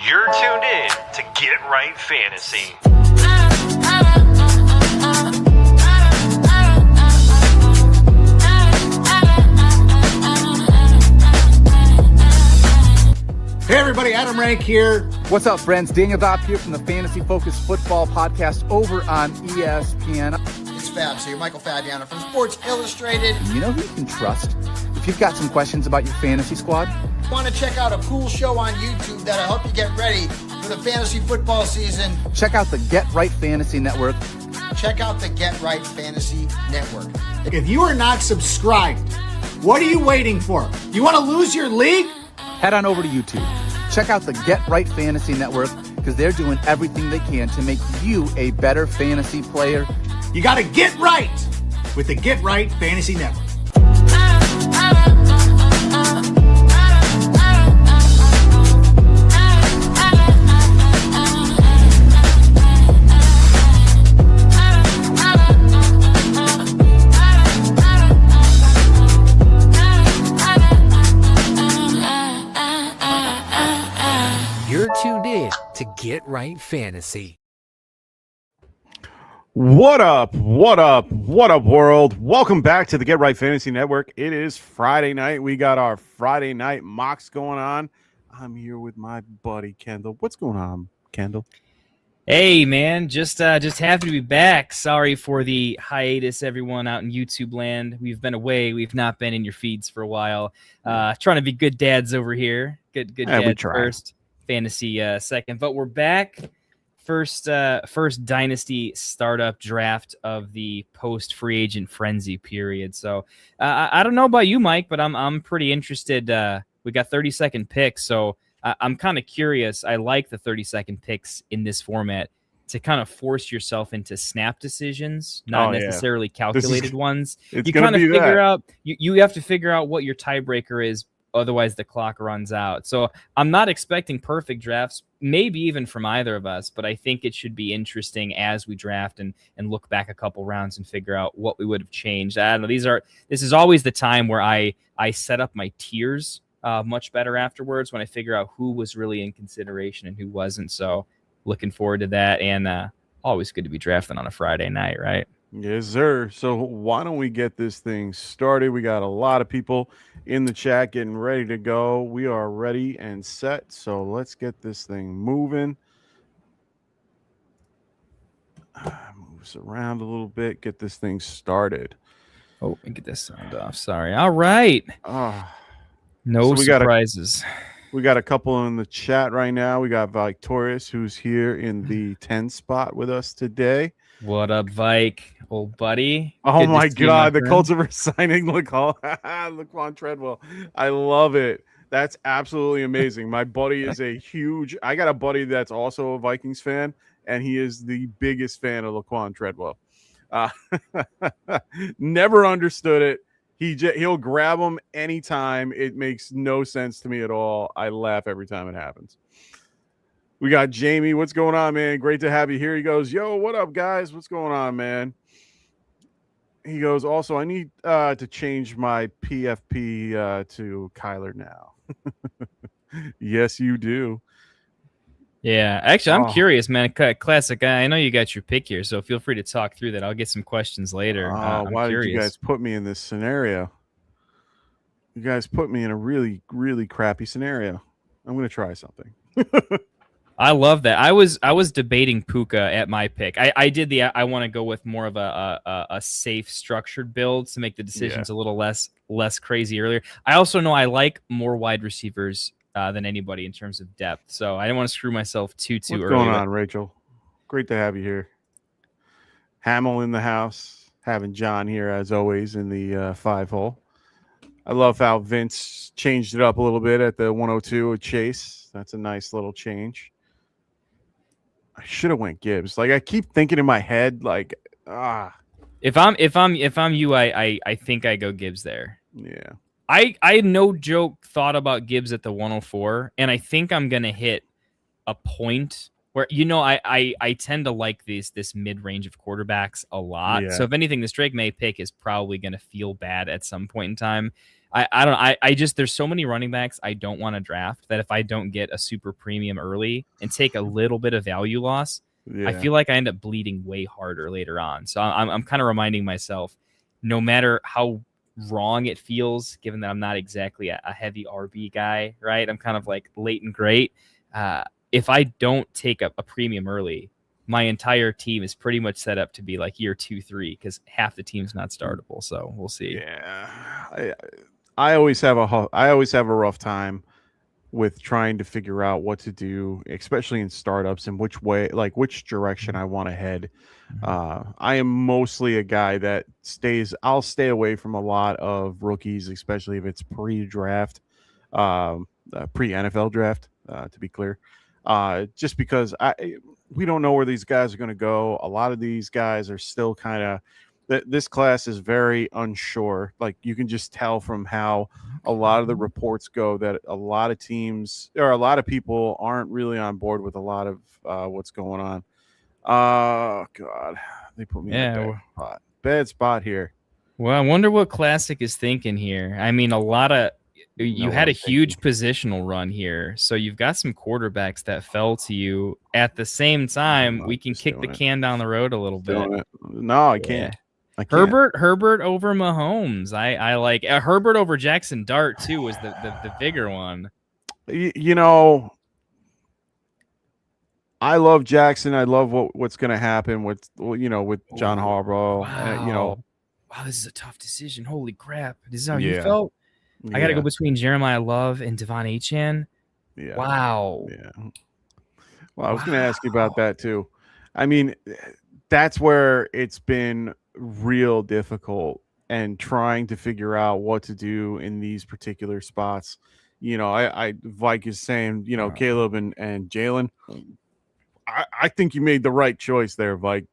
You're tuned in to Get Right Fantasy. Hey everybody, Adam Rank here. What's up, friends? Daniel Dopp here from the Fantasy Focused Football Podcast over on ESPN. It's Fab, so you're Michael Fabiano from Sports Illustrated. You know who you can trust if you've got some questions about your fantasy squad? Want to check out a cool show on YouTube that'll help you get ready for the fantasy football season? Check out the Get Right Fantasy Network. Check out the Get Right Fantasy Network. If you are not subscribed, what are you waiting for? You want to lose your league? Head on over to YouTube. Check out the Get Right Fantasy Network because they're doing everything they can to make you a better fantasy player. You got to get right with the Get Right Fantasy Network. You're tuned in to Get Right Fantasy. What up, world? Welcome back to the Get Right Fantasy Network. It is Friday night. We got our Friday night mocks going on. I'm here with my buddy, Kendall. What's going on, Kendall? Hey, man, just happy to be back. Sorry for the hiatus, everyone out in YouTube land. We've been away. We've not been in your feeds for a while. Trying to be good dads over here. Good dads first, fantasy second. But we're back. First Dynasty startup draft of the post-free agent frenzy period. So I don't know about you, Mike, but I'm pretty interested. We got 30-second picks, so I'm kind of curious. I like the 30-second picks in this format to kind of force yourself into snap decisions, not necessarily calculated ones. You kind of figure out you have to figure out what your tiebreaker is. Otherwise, the clock runs out. So I'm not expecting perfect drafts, maybe even from either of us, but I think it should be interesting as we draft and look back a couple rounds and figure out what we would have changed. I don't know. This is always the time where I set up my tiers much better afterwards when I figure out who was really in consideration and who wasn't. So looking forward to that, and always good to be drafting on a Friday night, right? Yes, sir. So why don't we get this thing started? We got a lot of people in the chat getting ready to go. We are ready and set. So let's get this thing moving. Moves around a little bit. Get this thing started. Oh, and get this sound off. Sorry. All right. No surprises. We got a couple in the chat right now. We got Victorious, who's here in the 10 spot with us today. What up, Vike, old buddy? Oh my God, the Colts are signing Laquan Treadwell. I love it. That's absolutely amazing. My buddy is I got a buddy that's also a Vikings fan, and he is the biggest fan of Laquan Treadwell. Never understood it. He'll grab him anytime. It makes no sense to me at all. I laugh every time it happens. We got Jamie. What's going on, man? Great to have you here. He goes, yo, what up, guys? What's going on, man? He goes, also, I need to change my PFP to Kyler now. Yes, you do. Yeah, actually, I'm curious, man. Classic. I know you got your pick here, so feel free to talk through that. I'll get some questions later. Why did you guys put me in this scenario? You guys put me in a really, really crappy scenario. I'm going to try something. I love that. I was debating Puka at my pick. I did I want to go with more of a safe, structured build to make the decisions a little less crazy earlier. I also know I like more wide receivers than anybody in terms of depth, so I didn't want to screw myself too early. What's going on, Rachel? Great to have you here. Hamill in the house, having John here as always in the 5 hole. I love how Vince changed it up a little bit at the 102 with Chase. That's a nice little change. I should have went Gibbs. Like I keep thinking in my head, like If I'm you, I think I go Gibbs there. Yeah. I no joke thought about Gibbs at the 104, and I think I'm gonna hit a point where I tend to like this mid range of quarterbacks a lot. Yeah. So if anything, this Drake May pick is probably going to feel bad at some point in time. I don't I just there's so many running backs I don't want to draft that if I don't get a super premium early and take a little bit of value loss, I feel like I end up bleeding way harder later on. So I'm kind of reminding myself, no matter how wrong it feels, given that I'm not exactly a heavy RB guy, right? I'm kind of like late and great. If I don't take a premium early, my entire team is pretty much set up to be like year 2, 3, because half the team's not startable. So we'll see. Yeah, I always have a rough time with trying to figure out what to do, especially in startups, and which direction I want to head. I am mostly a guy that I'll stay away from a lot of rookies, especially if it's pre-draft, pre-NFL draft, to be clear. Just because we don't know where these guys are going to go. A lot of these guys are still kind of this class is very unsure. Like you can just tell from how a lot of the reports go that a lot of teams or a lot of people aren't really on board with a lot of what's going on. God, they put me in a bad spot here. Well, I wonder what Classic is thinking here. I mean, you had a huge positional run here, so you've got some quarterbacks that fell to you. At the same time, we can kick the can down the road a little bit. No, I can't. Herbert over Mahomes. I like Herbert over Jackson Dart too was the bigger one. I love Jackson. I love what's going to happen with John Harbaugh. Wow. Wow, this is a tough decision. Holy crap! This is how you felt. I got to go between Jeremiah Love and Devon Achane. Yeah. Wow. Yeah. Well, I was going to ask you about that too. I mean, that's where it's been real difficult and trying to figure out what to do in these particular spots. Vike is saying, Caleb and Jalen. I think you made the right choice there, Vike.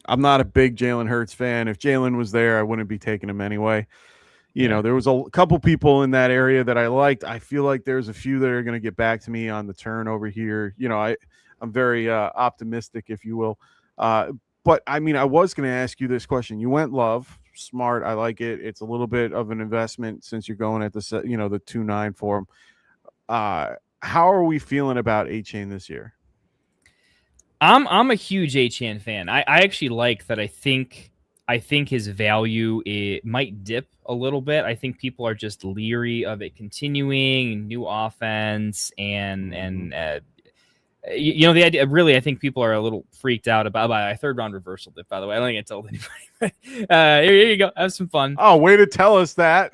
I'm not a big Jalen Hurts fan. If Jalen was there, I wouldn't be taking him anyway. There was a couple people in that area that I liked. I feel like there's a few that are going to get back to me on the turn over here. I'm very optimistic, if you will. But I mean, I was going to ask you this question. You went Love, smart. I like it. It's a little bit of an investment since you're going at the 2.9 for him. How are we feeling about Achane this year? I'm a huge Achane fan. I actually like that. I think his value might dip a little bit. I think people are just leery of it continuing, new offense, and the idea. Really, I think people are a little freaked out about a third round reversal dip. By the way, I don't think I told anybody. Here you go. Have some fun. Oh, way to tell us that.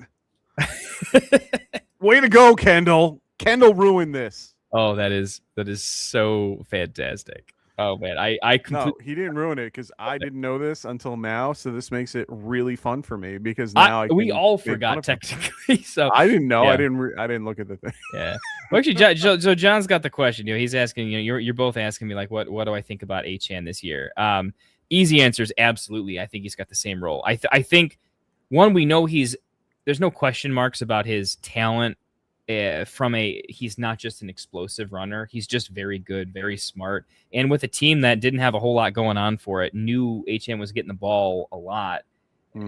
Way to go, Kendall. Kendall ruined this. Oh, that is so fantastic. Oh man, no, he didn't ruin it because I didn't know this until now. So this makes it really fun for me because now we all forgot technically. So I didn't know. Yeah. I didn't look at the thing. Yeah. Well, actually, so John's got the question. He's asking. You're both asking me like, what do I think about Achane this year? Easy answer is absolutely. I think he's got the same role. I think one, we know there's no question marks about his talent. He's not just an explosive runner. He's just very good, very smart. And with a team that didn't have a whole lot going on for it, knew Achane was getting the ball a lot,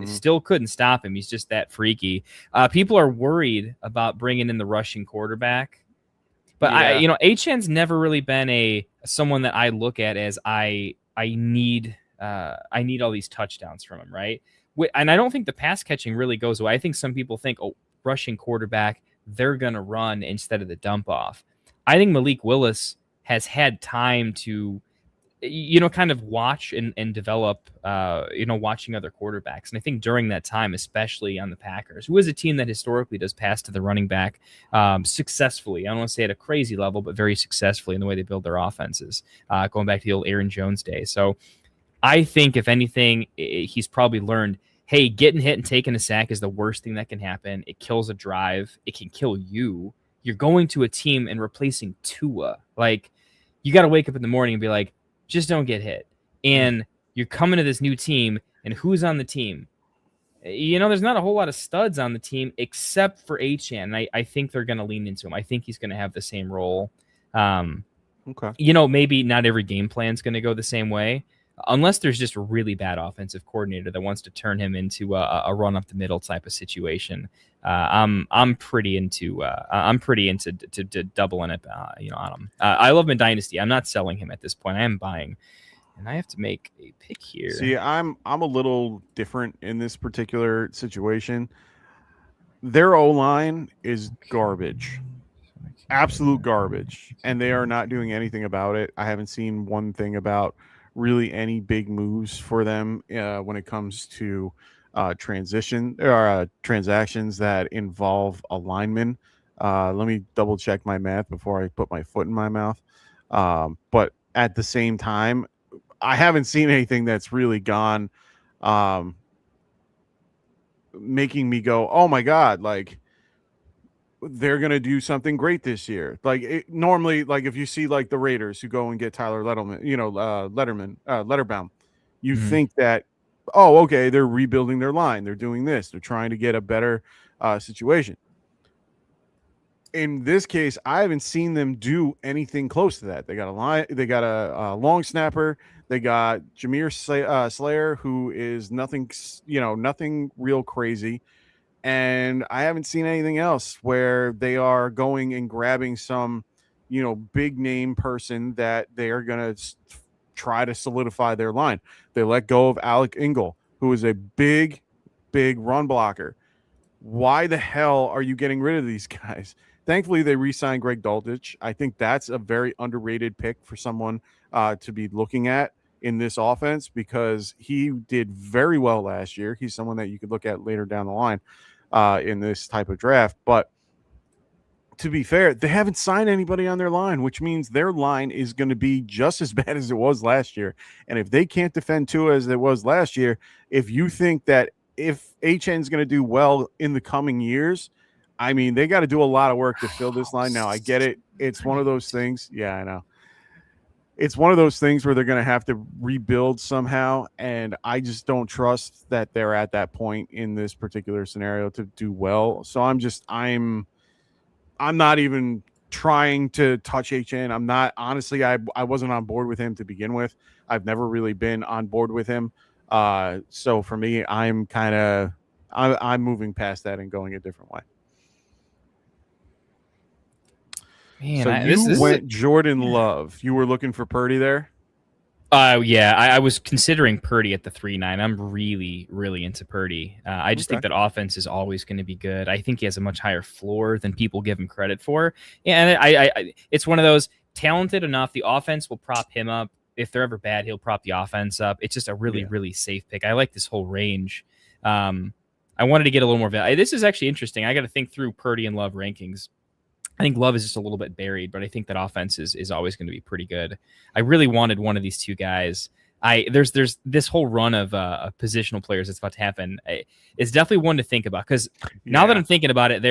still couldn't stop him. He's just that freaky. People are worried about bringing in the rushing quarterback. But Achane's never really been someone that I look at as I need all these touchdowns from him, right? And I don't think the pass catching really goes away. I think some people think, rushing quarterback, they're going to run instead of the dump off. I think Malik Willis has had time to, kind of watch and develop, watching other quarterbacks. And I think during that time, especially on the Packers, who is a team that historically does pass to the running back successfully. I don't want to say at a crazy level, but very successfully in the way they build their offenses, going back to the old Aaron Jones day. So I think if anything, he's probably learned, hey, getting hit and taking a sack is the worst thing that can happen. It kills a drive. It can kill you. You're going to a team and replacing Tua. Like, you got to wake up in the morning and be like, just don't get hit. And you're coming to this new team, and who's on the team? There's not a whole lot of studs on the team except for Achane. And I think they're going to lean into him. I think he's going to have the same role. Okay. Maybe not every game plan is going to go the same way, unless there's just a really bad offensive coordinator that wants to turn him into a run up the middle type of situation. I'm pretty into to doubling it on him. I love him in Dynasty. I'm not selling him at this point. I am buying, and I have to make a pick here. See, I'm a little different in this particular situation. Their O-line is garbage. Absolute garbage, and they are not doing anything about it. I haven't seen one thing about really any big moves for them when it comes to transactions that involve a lineman. Let me double check my math before I put my foot in my mouth. But at the same time, I haven't seen anything that's really gone making me go, oh my God, like they're going to do something great this year. Like normally, like if you see like the Raiders who go and get Tyler Letterbaum, you think that, oh, okay, they're rebuilding their line. They're doing this. They're trying to get a better situation. In this case, I haven't seen them do anything close to that. They got a line. They got a long snapper. They got Jameer Slayer, who is nothing real crazy. And I haven't seen anything else where they are going and grabbing some, big name person that they are going to try to solidify their line. They let go of Alec Ingle, who is a big, big run blocker. Why the hell are you getting rid of these guys? Thankfully, they re-signed Greg Dulcich. I think that's a very underrated pick for someone to be looking at in this offense because he did very well last year. He's someone that you could look at later down the line in this type of draft. But to be fair, they haven't signed anybody on their line, which means their line is going to be just as bad as it was last year. And if they can't defend Tua as it was last year, if you think that if HN is going to do well in the coming years, I mean, they got to do a lot of work to fill this line. Now, I get it. It's one of those things. Yeah, I know. It's one of those things where they're going to have to rebuild somehow. And I just don't trust that they're at that point in this particular scenario to do well. So I'm not even trying to touch HN. I'm not, honestly, I wasn't on board with him to begin with. I've never really been on board with him. So for me, I'm moving past that and going a different way. Man, so you went Jordan Love. You were looking for Purdy there? Yeah, I was considering Purdy at the 3-9. I'm really, really into Purdy. I just think that offense is always going to be good. I think he has a much higher floor than people give him credit for. And I it's one of those talented enough. The offense will prop him up. If they're ever bad, he'll prop the offense up. It's just a really, really safe pick. I like this whole range. I wanted to get a little more value. This is actually interesting. I got to think through Purdy and Love rankings. I think Love is just a little bit buried, but I think that offense is always going to be pretty good. I really wanted one of these two guys. There's this whole run of positional players that's about to happen. It's definitely one to think about because now that I'm thinking about it,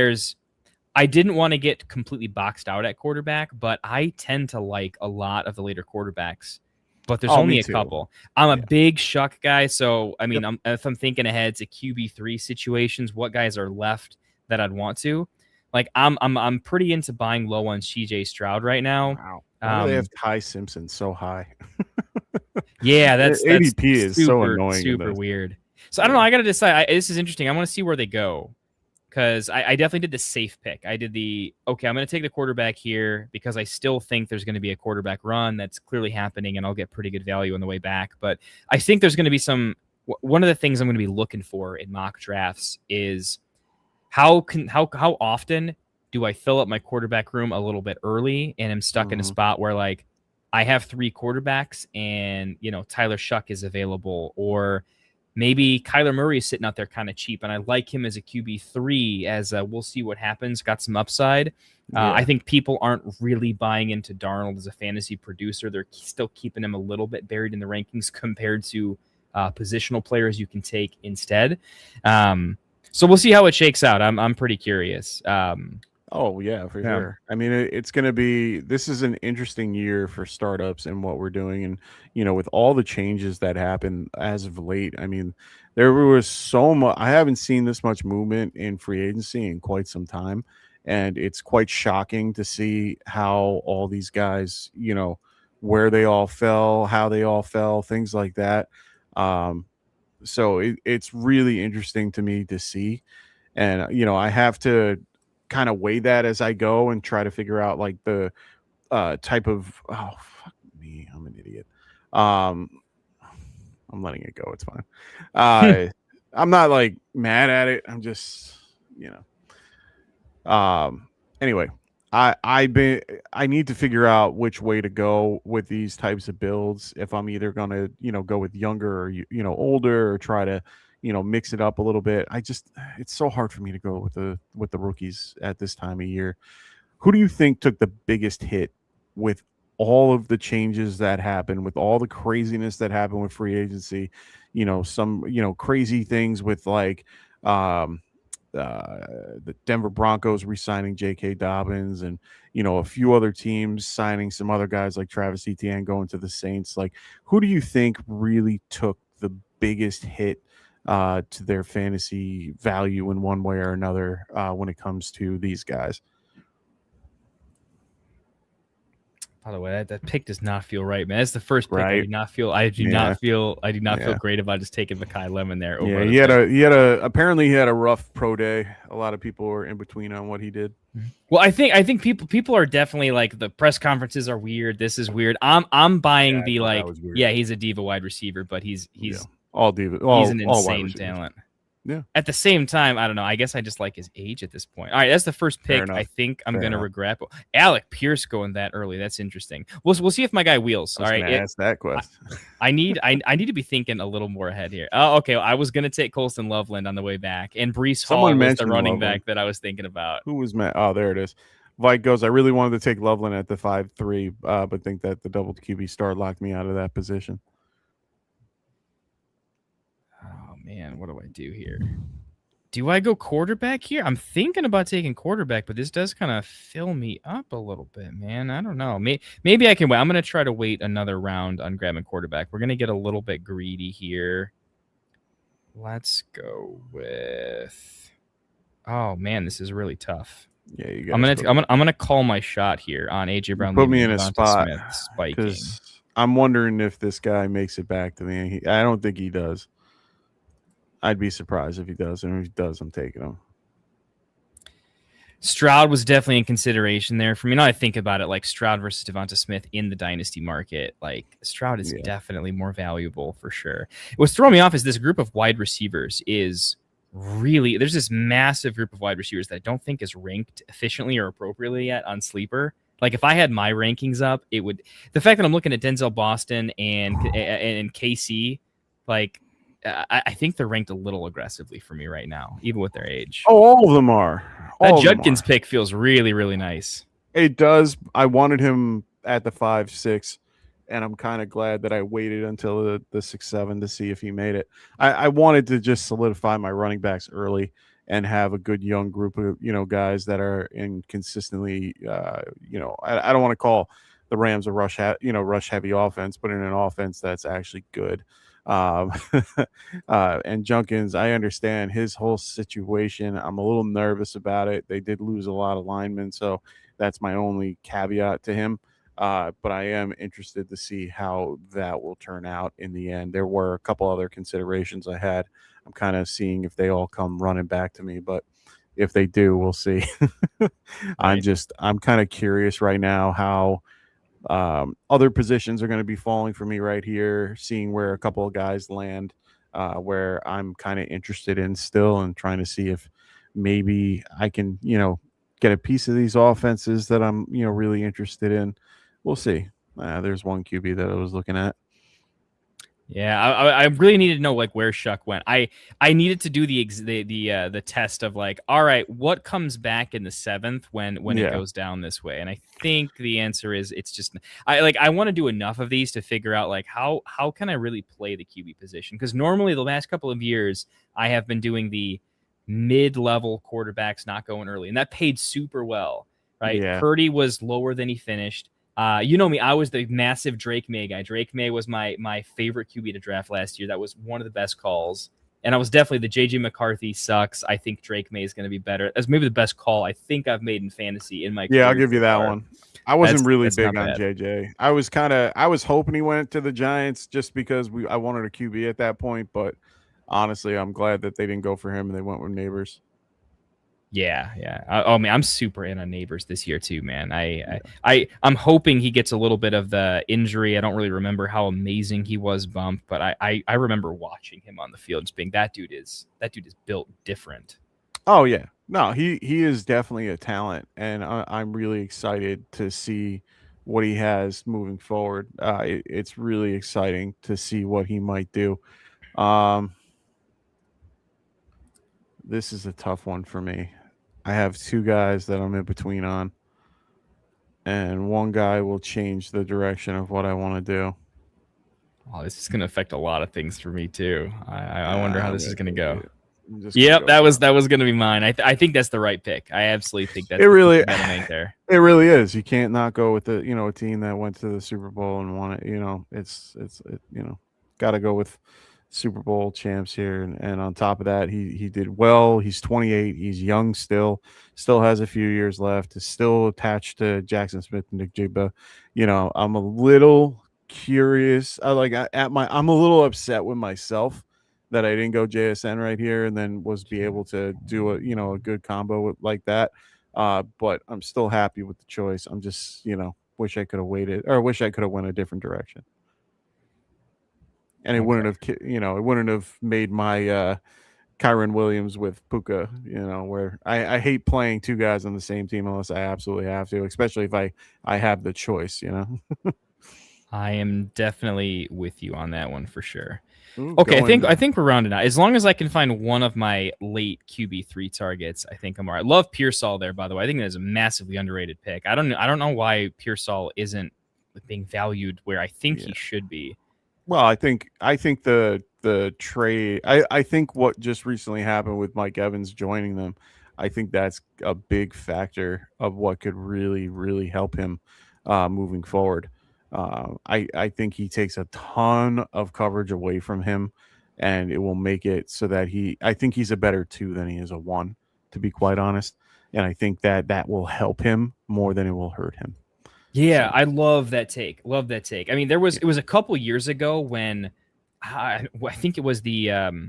I didn't want to get completely boxed out at quarterback, but I tend to like a lot of the later quarterbacks. But there's only a couple. I'm a big Shuck guy, so I mean, if I'm thinking ahead to QB3 situations, what guys are left that I'd want to? Like I'm pretty into buying low on CJ Stroud right now. Wow. Why do they have Ty Simpson so high? Yeah, that's ADP is so annoying. Super weird. So I don't know. I got to decide. This is interesting. I want to see where they go because I definitely did the safe pick. I did I'm going to take the quarterback here because I still think there's going to be a quarterback run that's clearly happening and I'll get pretty good value on the way back. But I think there's going to be one of the things I'm going to be looking for in mock drafts is how often do I fill up my quarterback room a little bit early and I'm stuck in a spot where like I have 3 quarterbacks and Tyler Shuck is available, or maybe Kyler Murray is sitting out there kind of cheap and I like him as a QB3 as we'll see what happens, got some upside. I think people aren't really buying into Darnold as a fantasy producer. They're still keeping him a little bit buried in the rankings compared to positional players you can take instead. So we'll see how it shakes out. I'm pretty curious. For sure. I mean, it's going to be, this is an interesting year for startups and what we're doing. And, with all the changes that happened as of late, I mean, there was so much, I haven't seen this much movement in free agency in quite some time. and it's quite shocking to see how all these guys, where they all fell, how they all fell, things like that. So it's really interesting to me to see, and I have to kind of weigh that as I go and try to figure out like the type of fuck me, I'm an idiot. I'm letting it go. It's fine. I'm not like mad at it. I'm just, anyway, I need to figure out which way to go with these types of builds. If I'm either going to, go with younger or, older, or try to, mix it up a little bit. It's so hard for me to go with the rookies at this time of year. Who do you think took the biggest hit with all of the changes that happened, with all the craziness that happened with free agency? Some, crazy things with like, the Denver Broncos re-signing J.K. Dobbins, and a few other teams signing some other guys like Travis Etienne going to the Saints. Like, who do you think really took the biggest hit to their fantasy value in one way or another when it comes to these guys? By the way, that pick does not feel right, man. That's the first pick. Right. I do not feel great about just taking Mekhi Lemon there. Over He had apparently he had a rough pro day. A lot of people were in between on what he did. Well, I think people are definitely like, the press conferences are weird. This is weird. I'm buying the like, he's a diva wide receiver, but he's all diva. He's an insane talent. Yeah. At the same time, I don't know. I guess I just like his age at this point. All right, that's the first pick. I think I'm going to regret. Alec Pierce going that early. That's interesting. We'll see if my guy wheels. All right, ask that question. I need to be thinking a little more ahead here. Oh, okay. I was going to take Colston Loveland on the way back, and Breece Hall was the running back that I was thinking about. Who was Matt? Oh, there it is. Vike goes, I really wanted to take Loveland at the 5-3, but think that the double QB start locked me out of that position. Oh man, what do I do here? Do I go quarterback here? I'm thinking about taking quarterback, but this does kind of fill me up a little bit, man. I don't know. Maybe I can wait. I'm going to try to wait another round on grabbing quarterback. We're going to get a little bit greedy here. Let's go with... Oh, man, this is really tough. Yeah, you guys. I'm gonna call my shot here on AJ Brown. Put me in a spot because I'm wondering if this guy makes it back to me. I don't think he does. I'd be surprised if he does, and if he does, I'm taking him. Stroud was definitely in consideration there for me. Now I think about it, like Stroud versus Devonta Smith in the dynasty market. Like Stroud is definitely more valuable for sure. What's throwing me off is this group of wide receivers is really, there's this massive group of wide receivers that I don't think is ranked efficiently or appropriately yet on Sleeper. Like if I had my rankings up, it would, the fact that I'm looking at Denzel Boston and KC, like I think they're ranked a little aggressively for me right now, even with their age. Oh, all of them are. That Judkins pick feels really, really nice. It does. I wanted him at the 5-6, and I'm kind of glad that I waited until the 6-7 to see if he made it. I wanted to just solidify my running backs early and have a good young group of guys that are in consistently I don't want to call the Rams a rush heavy offense, but in an offense that's actually good. And Junkins, I understand his whole situation. I'm a little nervous about it. They did lose a lot of linemen, so that's my only caveat to him. But I am interested to see how that will turn out in the end. There were a couple other considerations I had. I'm kind of seeing if they all come running back to me, but if they do, we'll see. I'm kind of curious right now how other positions are going to be falling for me right here, seeing where a couple of guys land, where I'm kind of interested in still, and trying to see if maybe I can, get a piece of these offenses that I'm, really interested in. We'll see. There's one QB that I was looking at. Yeah, I really needed to know like where Shuck went. I needed to do the test of like, all right, what comes back in the 7th when it goes down this way? And I think the answer is it's just I want to do enough of these to figure out like how can I really play the QB position? Because normally the last couple of years I have been doing the mid-level quarterbacks not going early, and that paid super well, right? Yeah. Purdy was lower than he finished. You know me, I was the massive Drake May guy. Drake May was my favorite QB to draft last year. That was one of the best calls. And I was definitely the JJ McCarthy sucks. I think Drake May is going to be better. That's maybe the best call I think I've made in fantasy in my career. Yeah, I'll give you that one. I wasn't really that's big not on bad. JJ. I was hoping he went to the Giants just because I wanted a QB at that point, but honestly, I'm glad that they didn't go for him and they went with Neighbors. Yeah. Oh man, I'm super in on Neighbors this year too, man. I'm hoping he gets a little bit of the injury. I don't really remember how amazing he was bumped, but I remember watching him on the field, just being that dude is built different. Oh yeah, no, he is definitely a talent, and I'm really excited to see what he has moving forward. It's really exciting to see what he might do. This is a tough one for me. I have two guys that I'm in between on, and one guy will change the direction of what I want to do. Oh, this is going to affect a lot of things for me too. I wonder how this is going to go. Yep, that was going to be mine. I think that's the right pick. I absolutely think that's it. Really, you gotta make there. It really is. You can't not go with a team that went to the Super Bowl and won it. It's got to go with Super Bowl champs here, and on top of that, he did well. He's 28. He's young still has a few years left. Is still attached to Jackson Smith and Nick Jigba. I'm a little curious. I'm a little upset with myself that I didn't go JSN right here and then was be able to do a good combo like that. But I'm still happy with the choice. I'm just wish I could have waited, or wish I could have went a different direction. And it wouldn't have made my Kyron Williams with Puka, where I hate playing two guys on the same team unless I absolutely have to, especially if I have the choice, I am definitely with you on that one for sure. Ooh, Okay, I think we're rounding out. As long as I can find one of my late QB3 targets, I think I'm all right. Love Pearsall there, by the way. I think that is a massively underrated pick. I don't know why Pearsall isn't being valued where I think he should be. Well, I think the trade. I think what just recently happened with Mike Evans joining them, I think that's a big factor of what could really, really help him moving forward. I think he takes a ton of coverage away from him, and it will make it so that I think he's a better 2 than he is a 1, to be quite honest. And I think that will help him more than it will hurt him. Yeah, I love that take. I mean, it was a couple years ago when I think it was the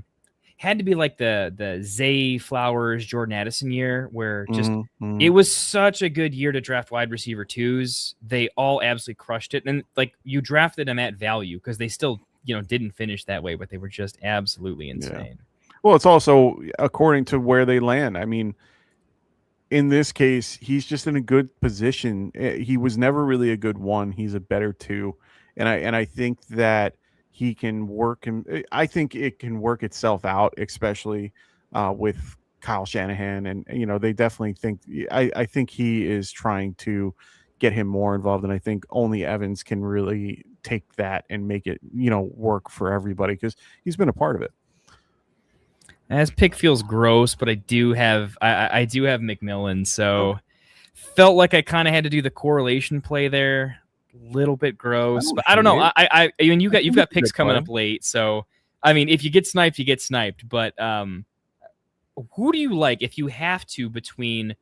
had to be like the Zay Flowers, Jordan Addison year where just it was such a good year to draft wide receiver 2s. They all absolutely crushed it. And like you drafted them at value because they still, didn't finish that way, but they were just absolutely insane. Yeah. Well, it's also according to where they land. I mean, in this case, he's just in a good position. He was never really a good 1. He's a better 2. And I think that he can work, and I think it can work itself out, especially with Kyle Shanahan. And, they definitely think, I think he is trying to get him more involved. And I think only Evans can really take that and make it, work for everybody because he's been a part of it. This pick feels gross, but I do have McMillan, so felt like I kind of had to do the correlation play there. Little bit gross, but I don't know. I mean, you've got picks coming up late, so I mean, if you get sniped, you get sniped. But who do you like if you have to between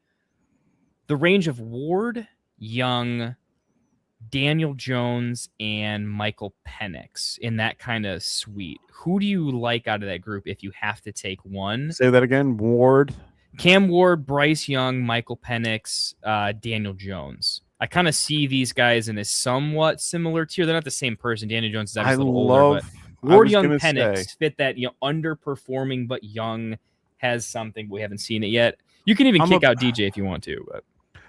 the range of Ward, Young, Daniel Jones, and Michael Penix in that kind of suite? Who do you like out of that group if you have to take one? Say that again. Cam Ward, Bryce Young, Michael Penix, Daniel Jones. I kind of see these guys in a somewhat similar tier. They're not the same person. Daniel Jones is obviously a little older, but Ward, Young, Penix fit that underperforming but young, has something. We haven't seen it yet. You can even kick out DJ if you want to. But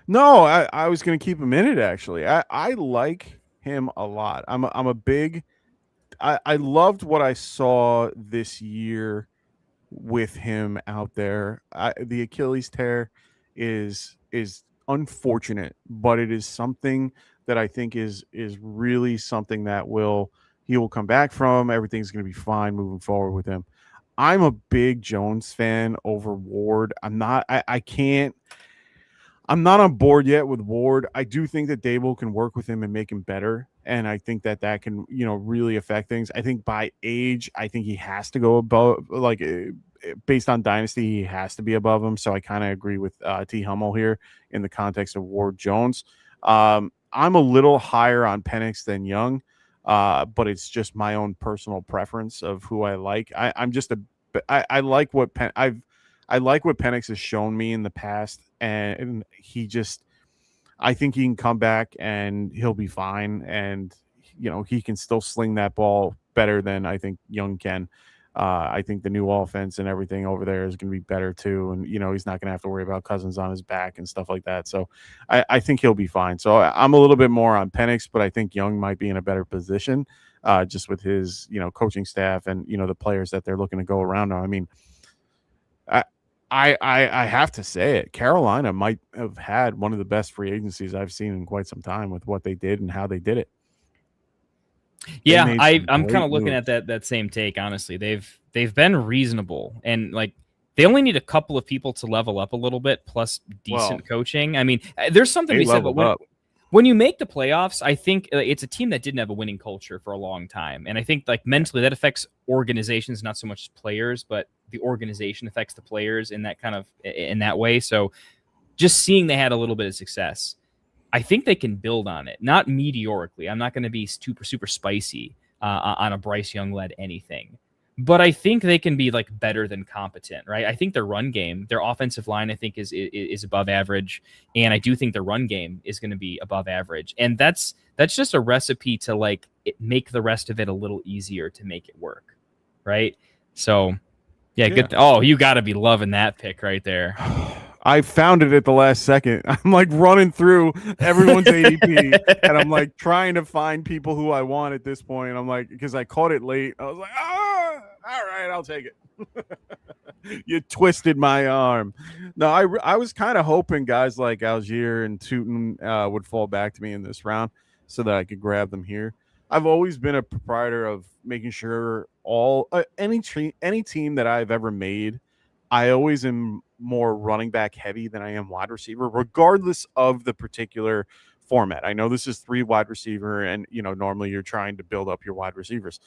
no, I was going to keep him in it. Actually, I like him a lot. I'm a big. I loved what I saw this year with him out there. The Achilles tear is unfortunate, but it is something that I think is really something that he will come back from. Everything's going to be fine moving forward with him. I'm a big Jones fan over Ward. I'm not. I can't. I'm not on board yet with Ward. I do think that Dable can work with him and make him better. And I think that can, really affect things. I think by age, I think he has to go above, like based on Dynasty, he has to be above him. So I kind of agree with T. Hummel here in the context of Ward Jones. I'm a little higher on Penix than Young, but it's just my own personal preference of who I like. I like what I like what Penix has shown me in the past, and I think he can come back and he'll be fine, and he can still sling that ball better than I think Young can. I think the new offense and everything over there is going to be better too, and he's not going to have to worry about Cousins on his back and stuff like that. So I think he'll be fine. So I'm a little bit more on Penix, but I think Young might be in a better position, just with his coaching staff and the players that they're looking to go around on. I mean, I have to say it. Carolina might have had one of the best free agencies I've seen in quite some time with what they did and how they did it. Yeah, I'm kind of looking at that same take. Honestly, they've been reasonable, and like they only need a couple of people to level up a little bit, plus decent coaching. I mean, there's something we said, but when you make the playoffs, I think it's a team that didn't have a winning culture for a long time, and I think like mentally that affects organizations, not so much players, but the organization affects the players in that way. So, just seeing they had a little bit of success, I think they can build on it, not meteorically. I'm not going to be super spicy on a Bryce Young led anything, but I think they can be like better than competent, right? I think their run game, their offensive line, I think is above average, and I do think their run game is going to be above average, and that's just a recipe to like make the rest of it a little easier to make it work, right? So, yeah. Good. Oh, you got to be loving that pick right there. I found it at the last second. I'm like running through everyone's ADP, and I'm like trying to find people who I want at this point. I'm like, because I caught it late. I was like, all right, I'll take it. You twisted my arm. No, I was kind of hoping guys like Algier and Tootin would fall back to me in this round so that I could grab them here. I've always been a proprietor of making sure any team that I've ever made, I always am more running back heavy than I am wide receiver, regardless of the particular format. I know this is 3 wide receiver, and normally you're trying to build up your wide receivers.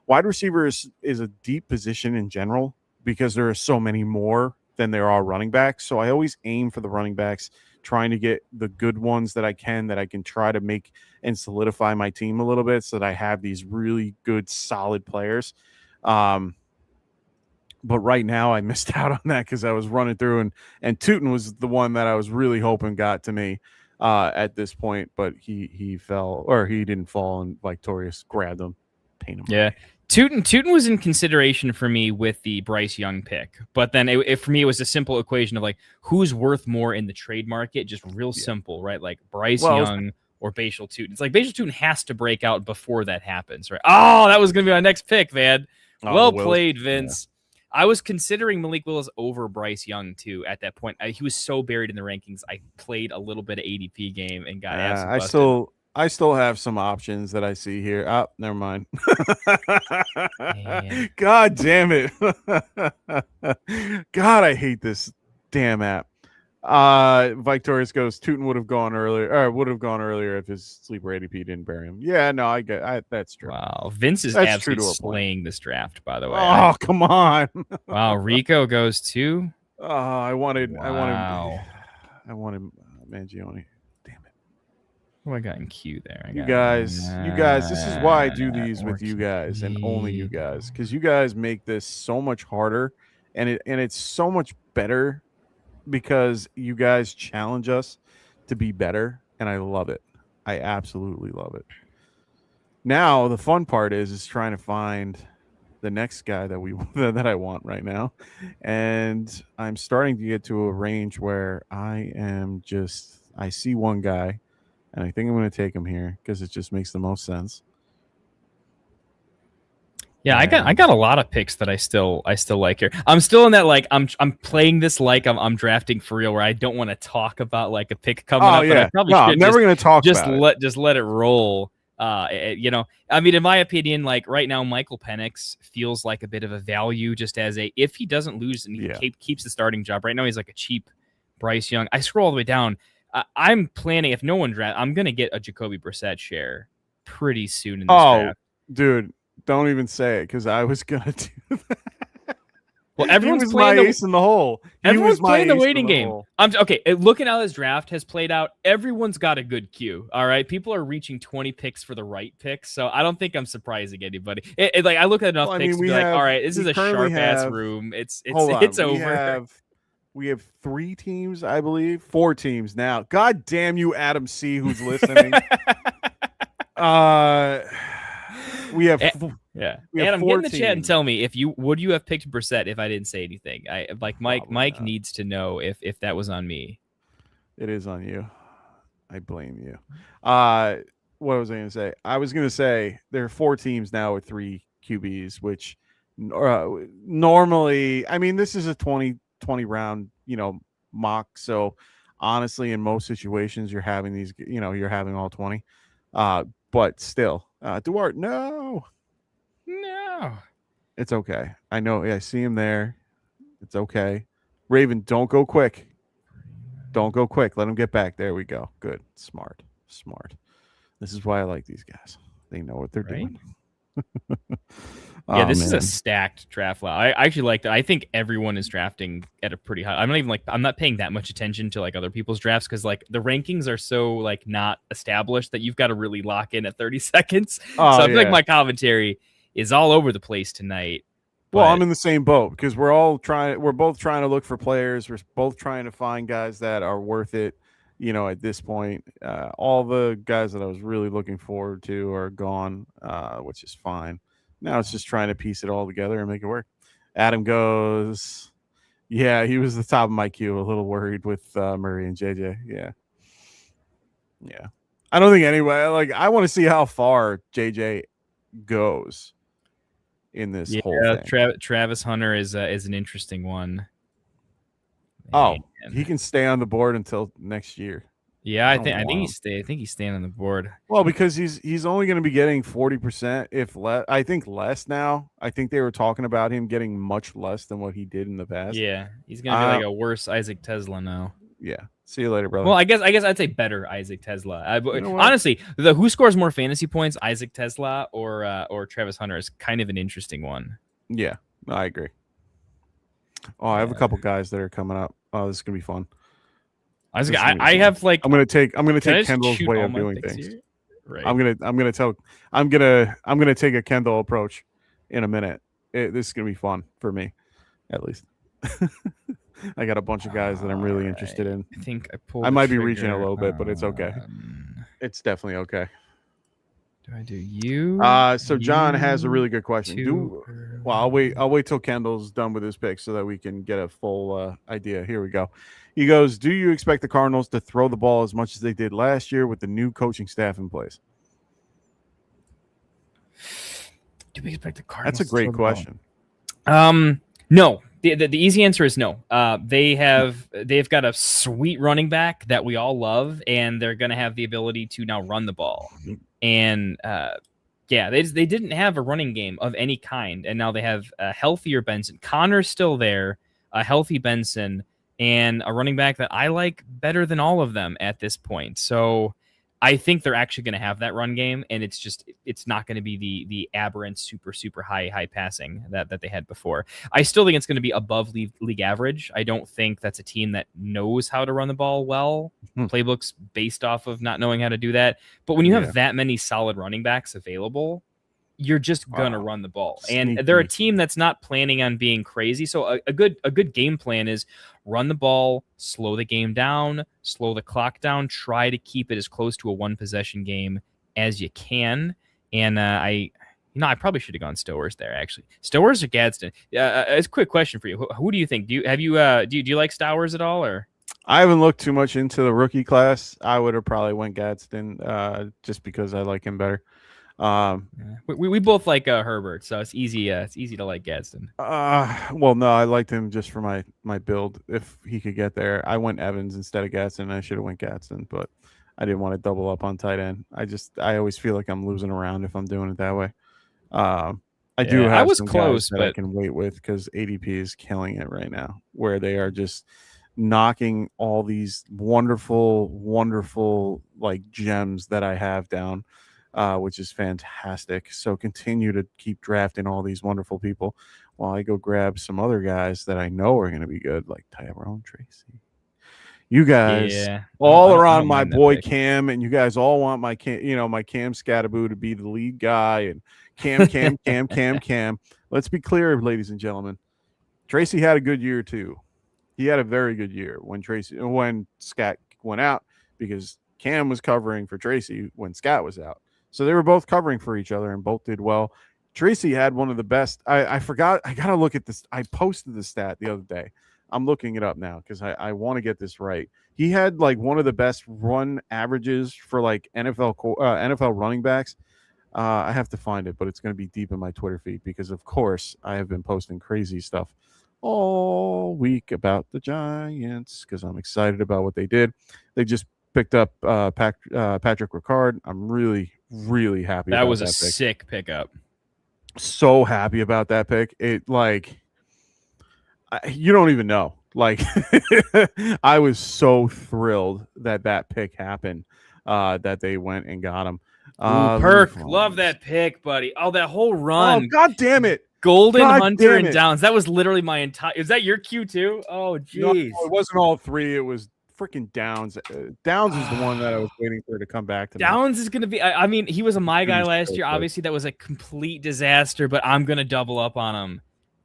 Wide receivers is a deep position in general because there are so many more than there are running backs. So I always aim for the running backs, trying to get the good ones that I can try to make and solidify my team a little bit so that I have these really good, solid players. But right now I missed out on that because I was running through, and Tootin was the one that I was really hoping got to me at this point, but he fell, or he didn't fall, and Victorious grabbed him, pain him. Yeah. Tootin was in consideration for me with the Bryce Young pick, but then for me it was a simple equation of like who's worth more in the trade market, just real simple, right? Like Bryce Young or Bashal Tootin. It's like Bashal Tootin has to break out before that happens, right? Oh, that was going to be my next pick, man. Well played, Vince. Yeah. I was considering Malik Willis over Bryce Young too at that point. He was so buried in the rankings. I played a little bit of ADP game and got absolutely busted. I still have some options that I see here. Oh, never mind. God damn it. God, I hate this damn app. Victorious goes, Tootin would have gone earlier if his sleeper ADP didn't bury him. Yeah, no, that's true. Wow, Vince is absolutely slaying this draft, by the way. Oh, come on. Wow, Rico goes to. Oh, I wanted Mangione. Damn it. What I got in queue there? You guys, this is why I do these with you guys and only you guys, because you guys make this so much harder, and it's so much better because you guys challenge us to be better, and I love it. I absolutely love it. Now the fun part is trying to find the next guy that I want right now, and I'm starting to get to a range where I see one guy, and I think I'm going to take him here because it just makes the most sense. Yeah, I got a lot of picks that I still like here. I'm still in that like I'm playing this like I'm drafting for real, where I don't want to talk about like a pick coming up. Yeah. But I probably I'm never going to talk about just let it roll. I mean, in my opinion, like right now, Michael Penix feels like a bit of a value, just as if he doesn't lose and he keeps the starting job. Right now, he's like a cheap Bryce Young. I scroll all the way down. I'm planning, if no one draft, I'm going to get a Jacoby Brissett share pretty soon in this draft. Dude, don't even say it because I was going to do that. Well, everyone's playing my ace in the hole. Everyone's playing the waiting game. Okay, looking how this draft has played out, everyone's got a good queue. All right, people are reaching 20 picks for the right picks, so I don't think I'm surprising anybody. Like I look at enough picks and be like, all right, this is a sharp ass room. It's over. We have 3 teams, I believe, 4 teams now. God damn you, Adam C, who's listening. We have Adam, get in the chat and tell me would you have picked Brissett if I didn't say anything. Mike needs to know if that was on me. It is on you. I blame you. What was I going to say? I was going to say there are 4 teams now with 3 QBs, which normally, I mean, this is a 20 round, mock. So honestly, in most situations, you're having these, you're having all 20. But still, Duarte, no, it's okay. I know. I see him there. It's okay. Raven, don't go quick. Don't go quick. Let him get back. There we go. Good. Smart. This is why I like these guys. They know what they're doing. Yeah, this is a stacked draft lot. I actually like that. I think everyone is drafting at a pretty high. I'm not paying that much attention to other people's drafts because the rankings are so not established that you've got to really lock in at 30 seconds. So I feel like my commentary is all over the place tonight. Well, I'm in the same boat because we're both trying to look for players. We're both trying to find guys that are worth it. At this point, all the guys that I was really looking forward to are gone, which is fine. Now it's just trying to piece it all together and make it work. Adam goes, yeah, he was the top of my queue. A little worried with Murray and JJ. Yeah. I don't think anyway. I want to see how far JJ goes in this whole thing. Travis Hunter is an interesting one. Man. Oh, he can stay on the board until next year. Yeah, I think he's staying on the board. Well, because he's only going to be getting 40%, if less. I think less now. I think they were talking about him getting much less than what he did in the past. Yeah, he's going to be a worse Isaac Tesla now. Yeah. See you later, brother. Well, I guess I'd say better Isaac Tesla. Honestly, who scores more fantasy points, Isaac Tesla or Travis Hunter, is kind of an interesting one. Yeah, I agree. Oh, I have a couple guys that are coming up. Oh, this is gonna be fun. I have I'm gonna take Kendall's way of doing things. Here? Right. I'm gonna take a Kendall approach in a minute. This is gonna be fun for me, at least. I got a bunch of guys that I'm really interested in. I think I might be reaching a little bit, but it's okay. It's definitely okay. Do I do you? So John has a really good question. I'll wait till Kendall's done with his pick so that we can get a full idea. Here we go. He goes, do you expect the Cardinals to throw the ball as much as they did last year with the new coaching staff in place? Do we expect the Cardinals? That's a great question. No. The easy answer is no. They've got a sweet running back that we all love, and they're going to have the ability to now run the ball. And they didn't have a running game of any kind, and now they have a healthier Benson. Connor's still there, a healthy Benson, and a running back that I like better than all of them at this point. So I think they're actually going to have that run game, and it's not going to be the aberrant super high passing that they had before. I still think it's going to be above league average. I don't think that's a team that knows how to run the ball well. Playbooks based off of not knowing how to do that. But when you have that many solid running backs available, you're just going to run the ball. And they're a team that's not planning on being crazy. So a good game plan is run the ball, slow the game down, slow the clock down, try to keep it as close to a one possession game as you can. And I probably should have gone Stowers there, actually. Stowers or Gadsden? It's a quick question for you. Who do you think? Do you like Stowers at all, or? I haven't looked too much into the rookie class. I would have probably went Gadsden just because I like him better. We both like Herbert, so it's easy to like Gadsden. Well, no, I liked him just for my build. If he could get there, I went Evans instead of Gadsden. I should have went Gadsden, but I didn't want to double up on tight end. I always feel like I'm losing around if I'm doing it that way. I was close, but I can wait with because ADP is killing it right now, where they are just knocking all these wonderful, wonderful like gems that I have down, which is fantastic. So continue to keep drafting all these wonderful people while I go grab some other guys that I know are going to be good, like Tyrone Tracy. You guys Yeah, all I are on don't my mind that boy pick. Cam, and you guys all want my my Cam Scattaboo to be the lead guy, and Cam. Let's be clear, ladies and gentlemen. Tracy had a good year too. He had a very good year when Scat went out, because Cam was covering for Tracy when Scat was out. So they were both covering for each other and both did well. Tracy had one of the best. I forgot. I got to look at this. I posted the stat the other day. I'm looking it up now because I want to get this right. He had like one of the best run averages for like NFL running backs. I have to find it, but it's going to be deep in my Twitter feed because, of course, I have been posting crazy stuff all week about the Giants because I'm excited about what they did. They just picked up Patrick Ricard. I'm really, really happy That about was that a pick. sick pickup. So happy about that pick. It like you don't even know. Like I was so thrilled that pick happened. That they went and got him. Perk, love that pick, buddy. Oh, that whole run. Oh, God damn it. Golden, God Hunter, damn and it. Downs. That was literally my entire. Is that your Q too? Oh, jeez. No, it wasn't all three. It was freaking Downs. Downs is the one that I was waiting for to come back to me. Downs is going to be. I mean, he was a my guy last so year. good. Obviously, that was a complete disaster, but I'm going to double up on him.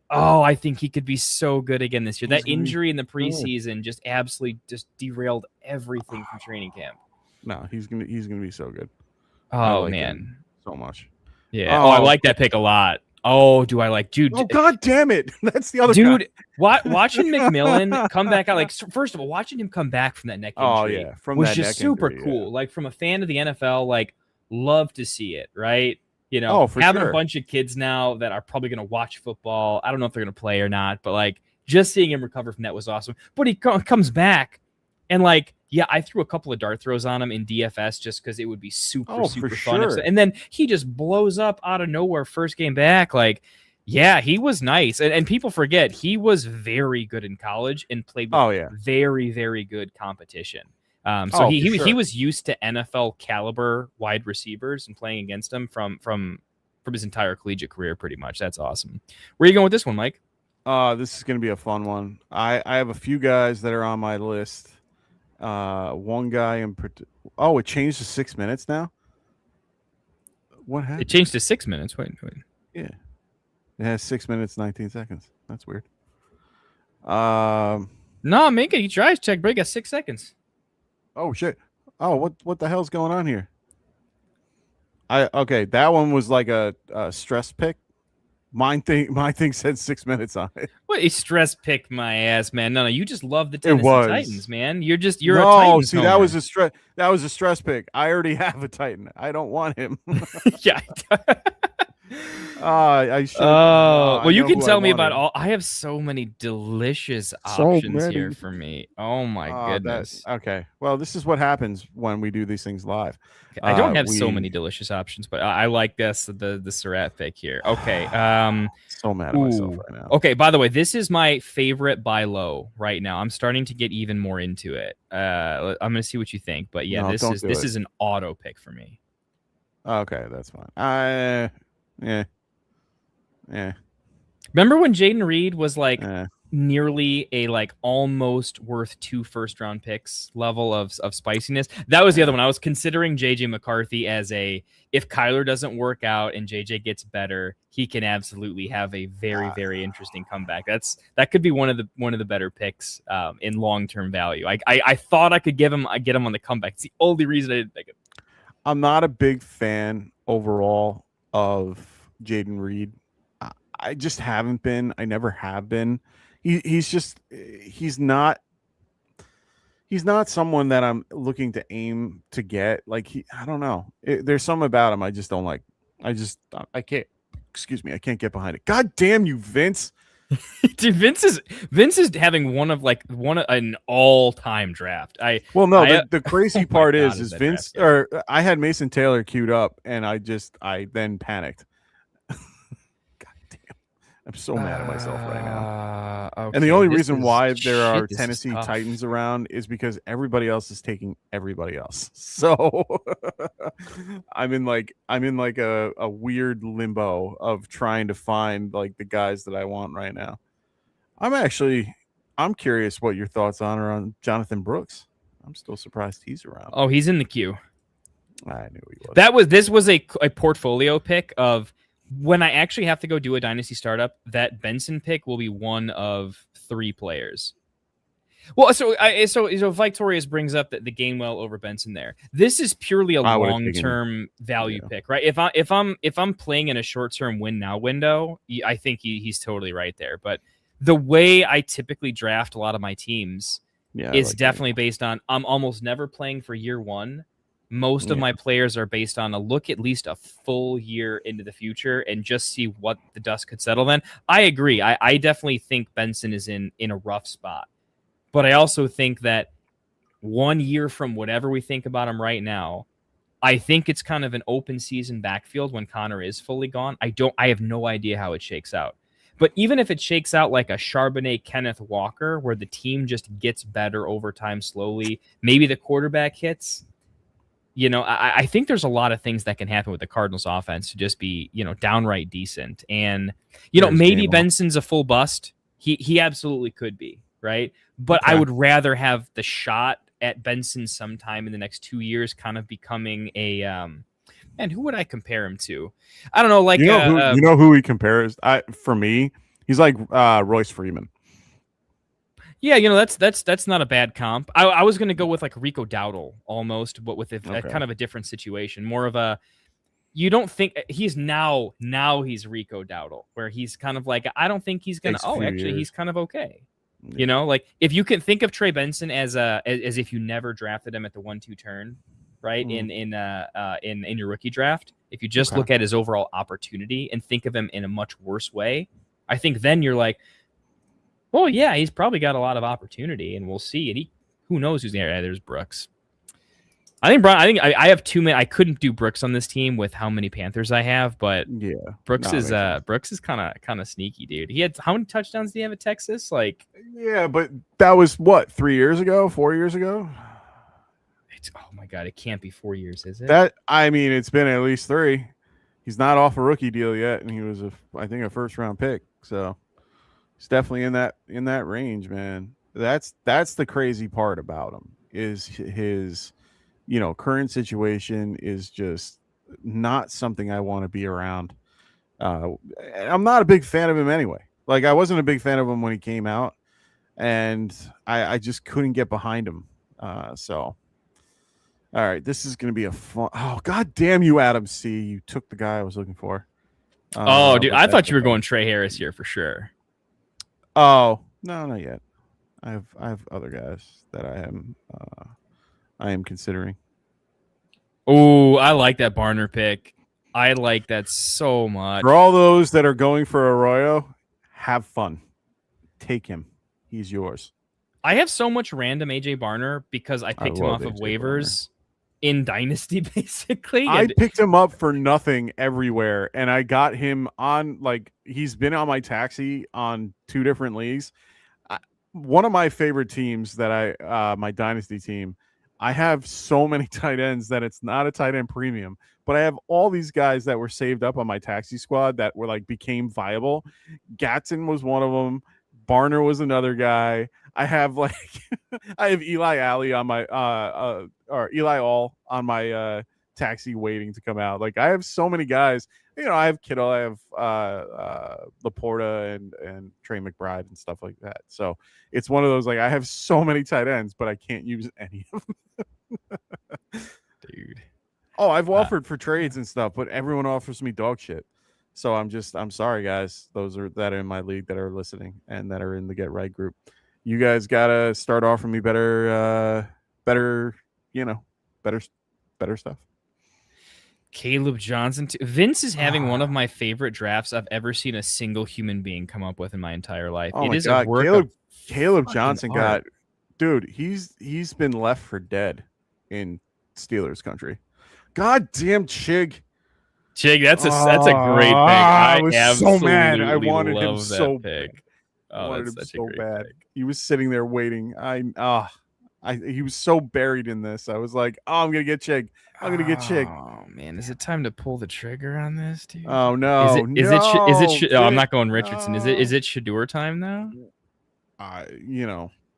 Oh, I think he could be so good again this year. That injury in the preseason just absolutely just derailed everything from training camp. No, he's gonna be so good. Oh, like man. him so much. Yeah. Oh, I like that pick a lot. Oh, do I like, dude? Oh, God damn it! That's the other dude. guy. Watching McMillan come back out, like first of all, watching him come back from that neck injury, was just super cool. Yeah. Like from a fan of the NFL, like love to see it, right? You know, having a bunch of kids now that are probably going to watch football. I don't know if they're going to play or not, but like just seeing him recover from that was awesome. But he comes back and like, yeah, I threw a couple of dart throws on him in DFS just because it would be super fun. Sure. And then he just blows up out of nowhere first game back. Like, yeah, he was nice. And people forget he was very good in college and played with very, very good competition. So he was used to NFL caliber wide receivers and playing against them from his entire collegiate career, pretty much. That's awesome. Where are you going with this one, Mike? This is going to be a fun one. I have a few guys that are on my list. One guy in it changed to 6 minutes now. What happened? It changed to 6 minutes. Wait. Yeah, it has 6 minutes 19 seconds. That's weird. No, make it. He tries check break at 6 seconds. Oh shit! Oh, what the hell's going on here? That one was like a stress pick. My thing said 6 minutes on it. What a stress pick my ass, man. No, you just love the Tennessee Titans, man. You're a Titans see, homer. that was a stress pick. I already have a Titan. I don't want him. Yeah. I should. Well, you can tell me about all. I have so many delicious options here for me. Oh my goodness. Okay. Well, this is what happens when we do these things live. I don't have so many delicious options, but I like the Surratt pick here. Okay. So mad at myself right now. Okay. By the way, this is my favorite buy low right now. I'm starting to get even more into it. I'm gonna see what you think, but yeah, this is an auto pick for me. Okay, that's fine. Yeah. Remember when Jaden Reed was like nearly a like almost worth 2 first-round picks level of spiciness? That was the other one. I was considering JJ McCarthy as if Kyler doesn't work out and JJ gets better, he can absolutely have a very, very interesting comeback. That could be one of the better picks in long-term value. I thought I could get him on the comeback. It's the only reason I didn't pick him. I'm not a big fan overall of Jaden Reed. I just haven't been. I never have been. He's not someone that I'm looking to aim to get. Like I don't know. There's something about him I just don't like. I can't. Excuse me. I can't get behind it. God damn you, Vince. Dude, Vince is having an all-time draft. The crazy part is Vince or I had Mason Taylor queued up and I then panicked. God damn. I'm so mad at myself right now. Okay, And the only this reason is- why there are shit, this is Tennessee tough. Titans around is because everybody else is taking everybody else. So I'm in like a weird limbo of trying to find like the guys that I want right now. I'm curious what your thoughts are on Jonathan Brooks. I'm still surprised he's around. Oh, he's in the queue. I knew he was. This was a portfolio pick of when I actually have to go do a dynasty startup. That Benson pick will be one of 3 players. Well, so Victorious brings up the Gainwell over Benson there. This is purely a long-term value pick, right? If I'm playing in a short-term win now window, I think he's totally right there. But the way I typically draft a lot of my teams is definitely based on I'm almost never playing for year one. Most of my players are based on a look at least a full year into the future and just see what the dust could settle then. I agree. I definitely think Benson is in a rough spot. But I also think that 1 year from whatever we think about him right now, I think it's kind of an open season backfield when Connor is fully gone. I have no idea how it shakes out. But even if it shakes out like a Charbonnet, Kenneth Walker, where the team just gets better over time slowly, maybe the quarterback hits, I think there's a lot of things that can happen with the Cardinals offense to just be, downright decent. And, maybe Benson's a full bust. He absolutely could be, right? But I would rather have the shot at Benson sometime in the next 2 years kind of becoming a and who would I compare him to? I don't know, like you know who he compares? For me, he's like Royce Freeman. Yeah, that's not a bad comp. I was going to go with like Rico Dowdle almost, but with a kind of a different situation. More of a, you don't think he's now he's Rico Dowdle, where he's kind of like, I don't think he's going to, he's kind of okay. Yeah. Like if you can think of Trey Benson as if you never drafted him at the 1-2 turn, right? In your rookie draft, if you just look at his overall opportunity and think of him in a much worse way, I think then you're like, well, yeah, he's probably got a lot of opportunity, and we'll see. And who knows who's there? There's Brooks. I think I have too many. I couldn't do Brooks on this team with how many Panthers I have, but yeah, Brooks is kind of sneaky, dude. He had how many touchdowns did he have at Texas? Like, yeah, but that was what 4 years ago. Oh my god, it can't be 4 years, is it? It's been at least 3. He's not off a rookie deal yet, and he was I think a first round pick. So he's definitely in that range, man. That's the crazy part about him is his current situation is just not something I want to be around. I'm not a big fan of him anyway. Like I wasn't a big fan of him when he came out, and I just couldn't get behind him. So, all right, this is going to be a fun. Oh, god damn you, Adam C. You took the guy I was looking for. Dude, I thought you were going Trey Harris here for sure. Oh no, not yet. I have other guys that I am considering. Oh, I like that Barner pick. I like that so much. For all those that are going for Arroyo, have fun. Take him. He's yours. I have so much random AJ Barner because I picked him off of waivers in Dynasty, basically. I picked him up for nothing everywhere, and I got him on, he's been on my taxi on 2 different leagues. One of my favorite teams that my Dynasty team, I have so many tight ends that it's not a tight end premium, but I have all these guys that were saved up on my taxi squad that were became viable. Gatson was one of them. Barner was another guy. I have I have Eli Alley on my or Eli All on my taxi waiting to come out. I have so many guys. I have Kittle, I have Laporta and Trey McBride and stuff like that. So it's one of those I have so many tight ends, but I can't use any of them. Dude. Oh, I've offered for trades and stuff, but everyone offers me dog shit. So I'm sorry, guys. Those that are in my league that are listening and that are in the Get Right group. You guys gotta start offering me better stuff. Caleb Johnson. Vince is having one of my favorite drafts I've ever seen a single human being come up with in my entire life. Oh it my is God. a work Caleb Johnson he's been left for dead in Steelers country. God damn Chig. Chig, that's a great pick. I was absolutely so mad. I wanted him love so that pick. I Oh, wanted that's him such a so great bad. pick. He was sitting there waiting. He was so buried in this. I was like, oh, I'm gonna get Chig. I'm gonna get Chig. Oh man, is it time to pull the trigger on this, dude? Oh no, Oh, I'm not going Richardson. Is it Shador time now?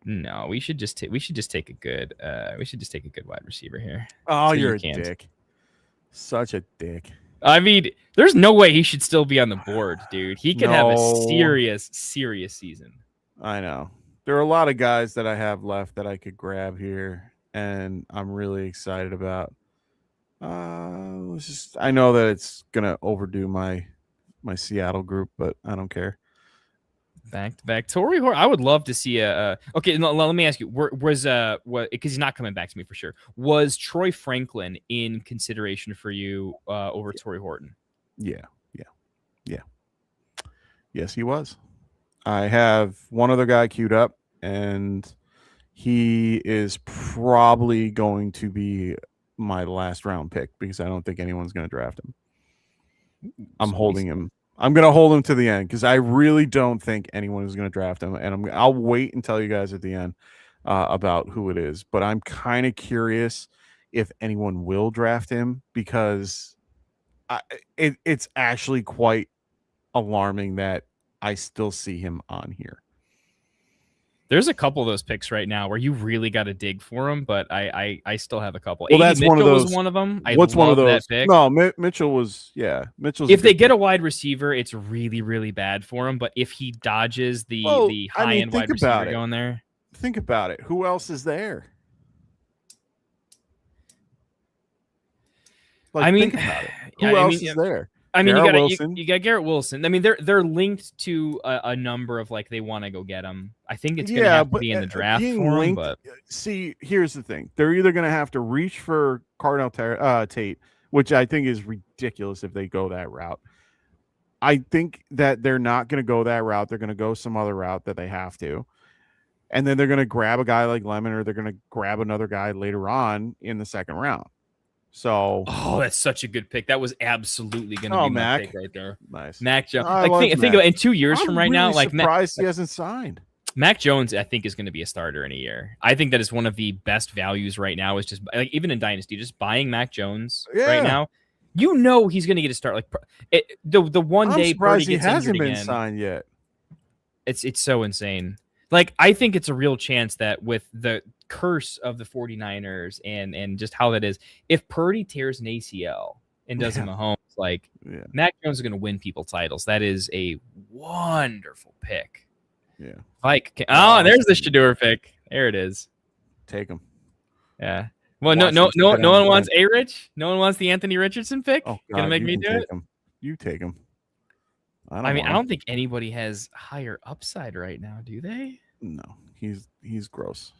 No, we should just take a good wide receiver here. Oh, So you're a can't. dick. Such a dick. I mean, there's no way he should still be on the board, dude. He could have a serious season. I know. There are a lot of guys that I have left that I could grab here, and I'm really excited about. I know that it's gonna overdo my Seattle group, but I don't care. Back to back, Torrey Horton. I would love to see okay, no, let me ask you. Was what, because he's not coming back to me for sure. Was Troy Franklin in consideration for you over Torrey Horton? Yeah. Yes, he was. I have one other guy queued up, and he is probably going to be my last round pick because I don't think anyone's going to draft him. I'm holding him. I'm going to hold him to the end because I really don't think anyone is going to draft him, and I'll wait and tell you guys at the end about who it is. But I'm kind of curious if anyone will draft him because it's actually quite alarming that I still see him on here. There's a couple of those picks right now where you really got to dig for them, but I still have a couple. Well, that's Mitchell one of those. Was one of them. What's one of those? That pick. No, Mitchell was. Yeah, Mitchell's. If they get a wide receiver, it's really, really bad for him. But if he dodges the high end wide receiver going there, think about it. Who else is there? Think about it. Who else is there? I mean, you got Garrett Wilson. I mean, they're linked to a number of they want to go get him. I think it's going to have to be in the draft for him. But see, here's the thing: they're either going to have to reach for Cardell Tate, which I think is ridiculous if they go that route. I think that they're not going to go that route. They're going to go some other route that they have to, and then they're going to grab a guy like Lemon, or they're going to grab another guy later on in the second round. So, that's such a good pick. That was absolutely going to be my pick right there. Nice, Mac Jones. Think about in 2 years from right now. Surprised he hasn't signed. Mac Jones, I think, is going to be a starter in a year. I think that is one of the best values right now. Is just even in Dynasty, just buying Mac Jones right now. You know he's going to get a start. The one day surprised he hasn't been signed yet. It's so insane. I think it's a real chance that with the curse of the 49ers and just how that is, if Purdy tears an ACL and does him a home, Mac Jones is going to win people titles. That is a wonderful pick. Yeah. There's the Shador pick. There it is. Take him. Yeah. Well, no one wants A-Rich. No one wants the Anthony Richardson pick. Oh, God, gonna make me do it. You take him. I don't think anybody has higher upside right now, do they? No, he's gross.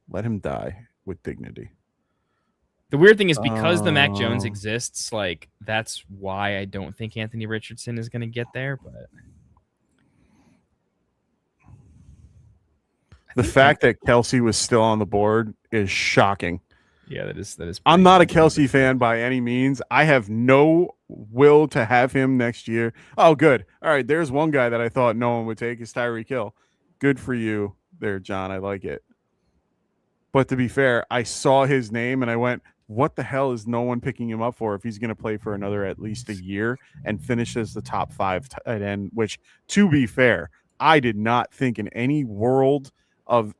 Let him die with dignity. The weird thing is because the Mac Jones exists, that's why I don't think Anthony Richardson is going to get there. But the fact that Kelsey was still on the board is shocking. Yeah, that is. I'm not a Kelsey fan by any means. I have no will to have him next year. Oh, good. All right, there's one guy that I thought no one would take is Tyreek Hill. Good for you there, John. I like it. But to be fair, I saw his name and I went, what the hell is no one picking him up for if he's going to play for another at least a year and finish as the top 5 tight end, which, to be fair, I did not think in any world that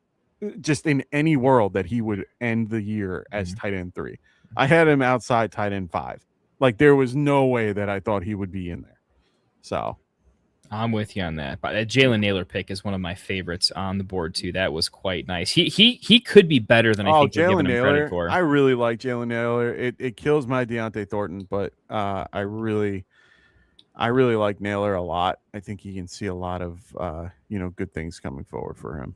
he would end the year as tight end 3. I had him outside tight end 5. There was no way that I thought he would be in there. So I'm with you on that. But that Jalen Naylor pick is one of my favorites on the board too. That was quite nice. He could be better than I think we're giving him credit for. I really like Jalen Naylor. It kills my Deontay Thornton, but I really like Naylor a lot. I think he can see a lot of good things coming forward for him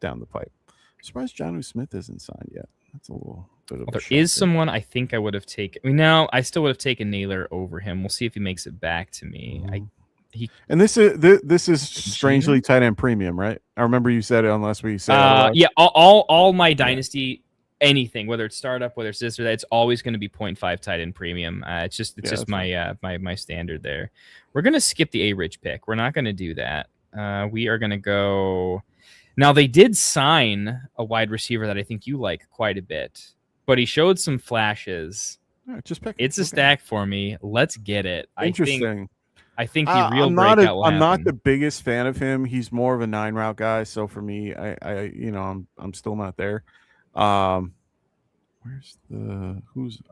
down the pipe. I'm surprised Jonnu Smith isn't signed yet. That's a little bit of a shock. There is someone I think I would have taken. No, I still would have taken Naylor over him. We'll see if he makes it back to me. And this is strangely tight end premium, right? I remember you said it unless we said yeah, all my Dynasty anything, whether it's startup, whether it's this or that, it's always going to be 0.5 tight end premium. It's just my standard there. We're going to skip the A-Rich pick. We're not going to do that. We are going to go. Now, they did sign a wide receiver that I think you like quite a bit, but he showed some flashes. Right, just pick. It's a stack for me. Let's get it. Interesting. I think the real breakout will I'm not happen. the biggest fan of him. He's more of a 9 route guy. So for me, I'm still not there. Who's the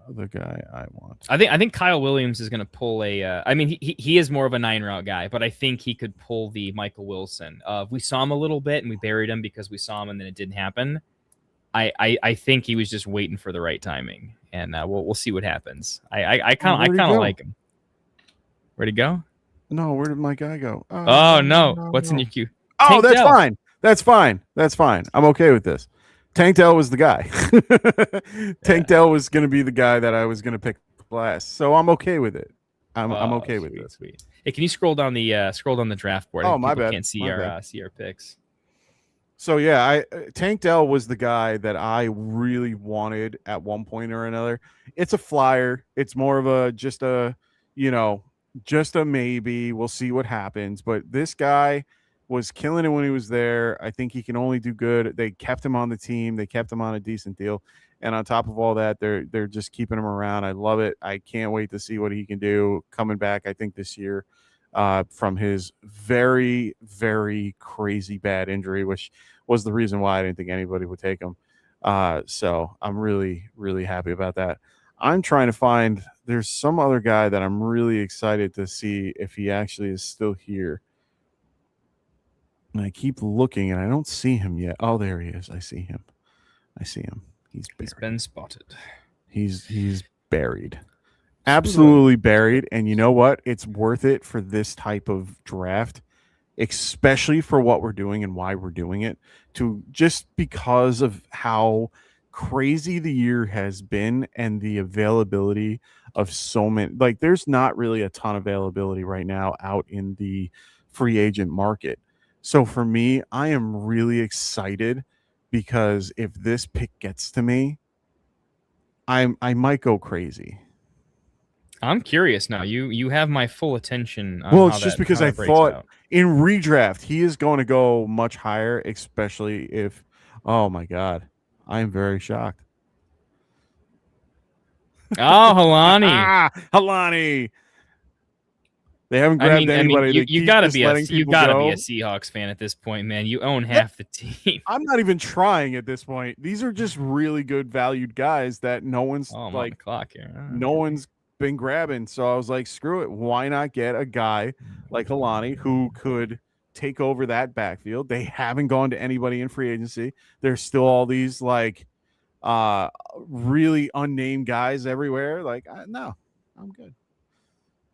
other guy I want? I think Kyle Williams is going to pull a. I mean, he is more of a 9 route guy, but I think he could pull the Michael Wilson. We saw him a little bit and we buried him because we saw him and then it didn't happen. I think he was just waiting for the right timing, and we'll see what happens. I kind of like him. Where'd he go? No, where did my guy go? Oh no. What's in your queue? Oh, Tank that's Dell. fine. That's fine. I'm okay with this. Tank Dell was the guy. Tank Dell was going to be the guy that I was going to pick last, so I'm okay with it. I'm okay with it. Sweet. Hey, can you scroll down the draft board? Oh, my bad. Can't see our picks. So yeah, Tank Dell was the guy that I really wanted at one point or another. It's a flyer. It's more of just a maybe. We'll see what happens. But this guy was killing it when he was there. I think he can only do good. They kept him on the team. They kept him on a decent deal. And on top of all that, they're just keeping him around. I love it. I can't wait to see what he can do coming back, I think, this year from his very, very crazy bad injury, which was the reason why I didn't think anybody would take him. So I'm really, really happy about that. I'm trying to find – there's some other guy that I'm really excited to see if he actually is still here. And I keep looking, and I don't see him yet. Oh, there he is. I see him. He's been spotted. He's buried. Absolutely buried. And you know what? It's worth it for this type of draft, especially for what we're doing and why we're doing it, to just because of how crazy the year has been and the availability of so many. Like, there's not really a ton of availability right now out in the free agent market. So for me, I am really excited because if this pick gets to me, I might go crazy. I'm curious now. You have my full attention. Well, it's just because I thought in redraft he is going to go much higher, especially if. Oh my God, I am very shocked. Oh, Helani. Helani. They haven't grabbed anybody. You gotta be a Seahawks fan at this point, man. You own half the team. I'm not even trying at this point. These are just really good valued guys that no one's I'm on the clock here. No one's been grabbing. So I was like, screw it. Why not get a guy like Helani who could take over that backfield? They haven't gone to anybody in free agency. There's still all these like really unnamed guys everywhere. Like, no, I'm good.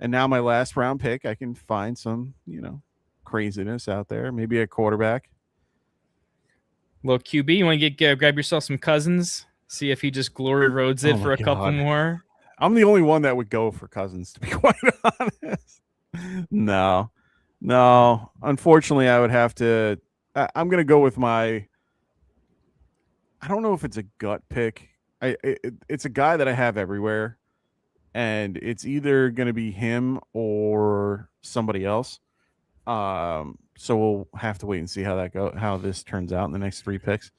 And now my last round pick, I can find some, craziness out there. Maybe a quarterback. Well, QB, you want to grab yourself some Cousins? See if he just glory roads it for a couple more. I'm the only one that would go for Cousins, to be quite honest. No. Unfortunately, I would have to. I'm going to go with my. I don't know if it's a gut pick. It's a guy that I have everywhere. And it's either going to be him or somebody else. So we'll have to wait and see how this turns out in the next 3 picks.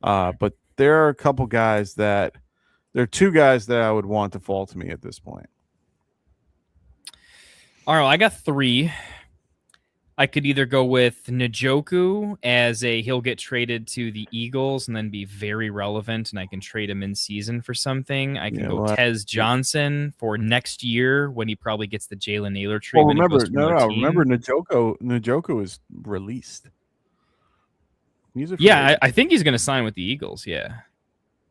But there are a couple guys there are 2 guys that I would want to fall to me at this point. All right, I got 3. I could either go with Njoku as he'll get traded to the Eagles and then be very relevant, and I can trade him in season for something. I can go Tez Johnson for next year when he probably gets the Jalen Naylor treatment. Well, remember Njoku is released. I think he's going to sign with the Eagles. Yeah.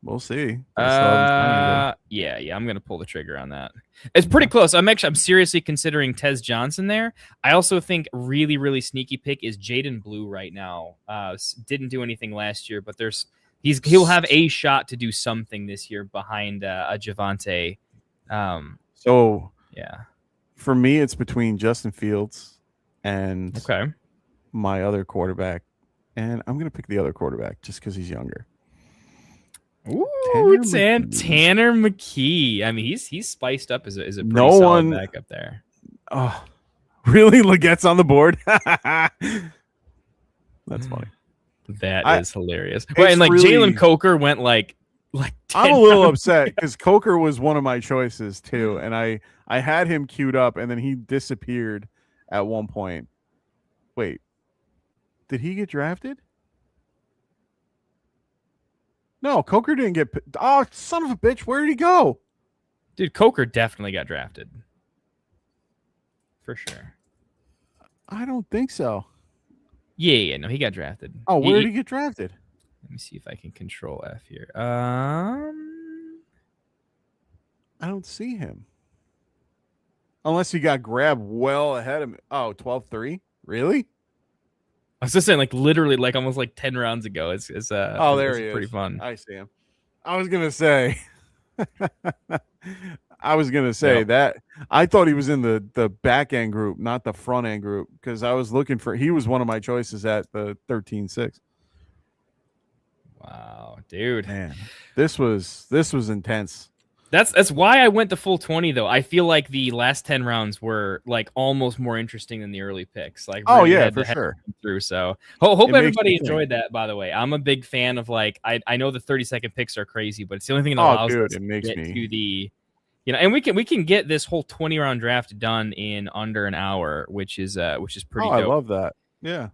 We'll see. Yeah, I'm gonna pull the trigger on that. It's pretty close. I'm seriously considering Tez Johnson there. I also think really, really sneaky pick is Jaden Blue right now. Didn't do anything last year, but he'll have a shot to do something this year behind a Javonte. So for me, it's between Justin Fields and my other quarterback, and I'm gonna pick the other quarterback just because he's younger. Ooh, Tanner it's McKee. Tanner McKee. I mean, he's spiced up as a pretty No solid one- backup there. Oh, really? Legette's on the board. That's funny. That is hilarious. it's Right, and like really- Jalen Coker went like 10 I'm a little rounds. upset because Coker was one of my choices too, and I had him queued up, and then he disappeared at one point. Wait, did he get drafted? No, Coker didn't get. Oh, son of a bitch! Where did he go? Dude, Coker definitely got drafted. For sure. I don't think so. Yeah, no, he got drafted. Oh, where did he get drafted? Let me see if I can control F here. I don't see him. Unless he got grabbed well ahead of me. Oh, 12-3? Really? I was just saying, like literally, like almost like 10 rounds ago. It's Oh, there he is. pretty fun. I see him. I was gonna say. Yep. That I thought he was in the back end group, not the front end group, because I was looking for. He was one of my choices at the 13-6. Wow, dude. Man, this was intense. That's why I went the full 20 though. I feel like the last 10 rounds were like almost more interesting than the early picks. Like, Oh really yeah, had for to head sure. through. So hope It makes everybody me think. enjoyed that. By the way, I'm a big fan of like I know the 30-second picks are crazy, but it's the only thing that Oh, allows dude, us it to makes get me- to the and we can get this whole 20 round draft done in under an hour, which is pretty Oh, I dope. love that. Yeah,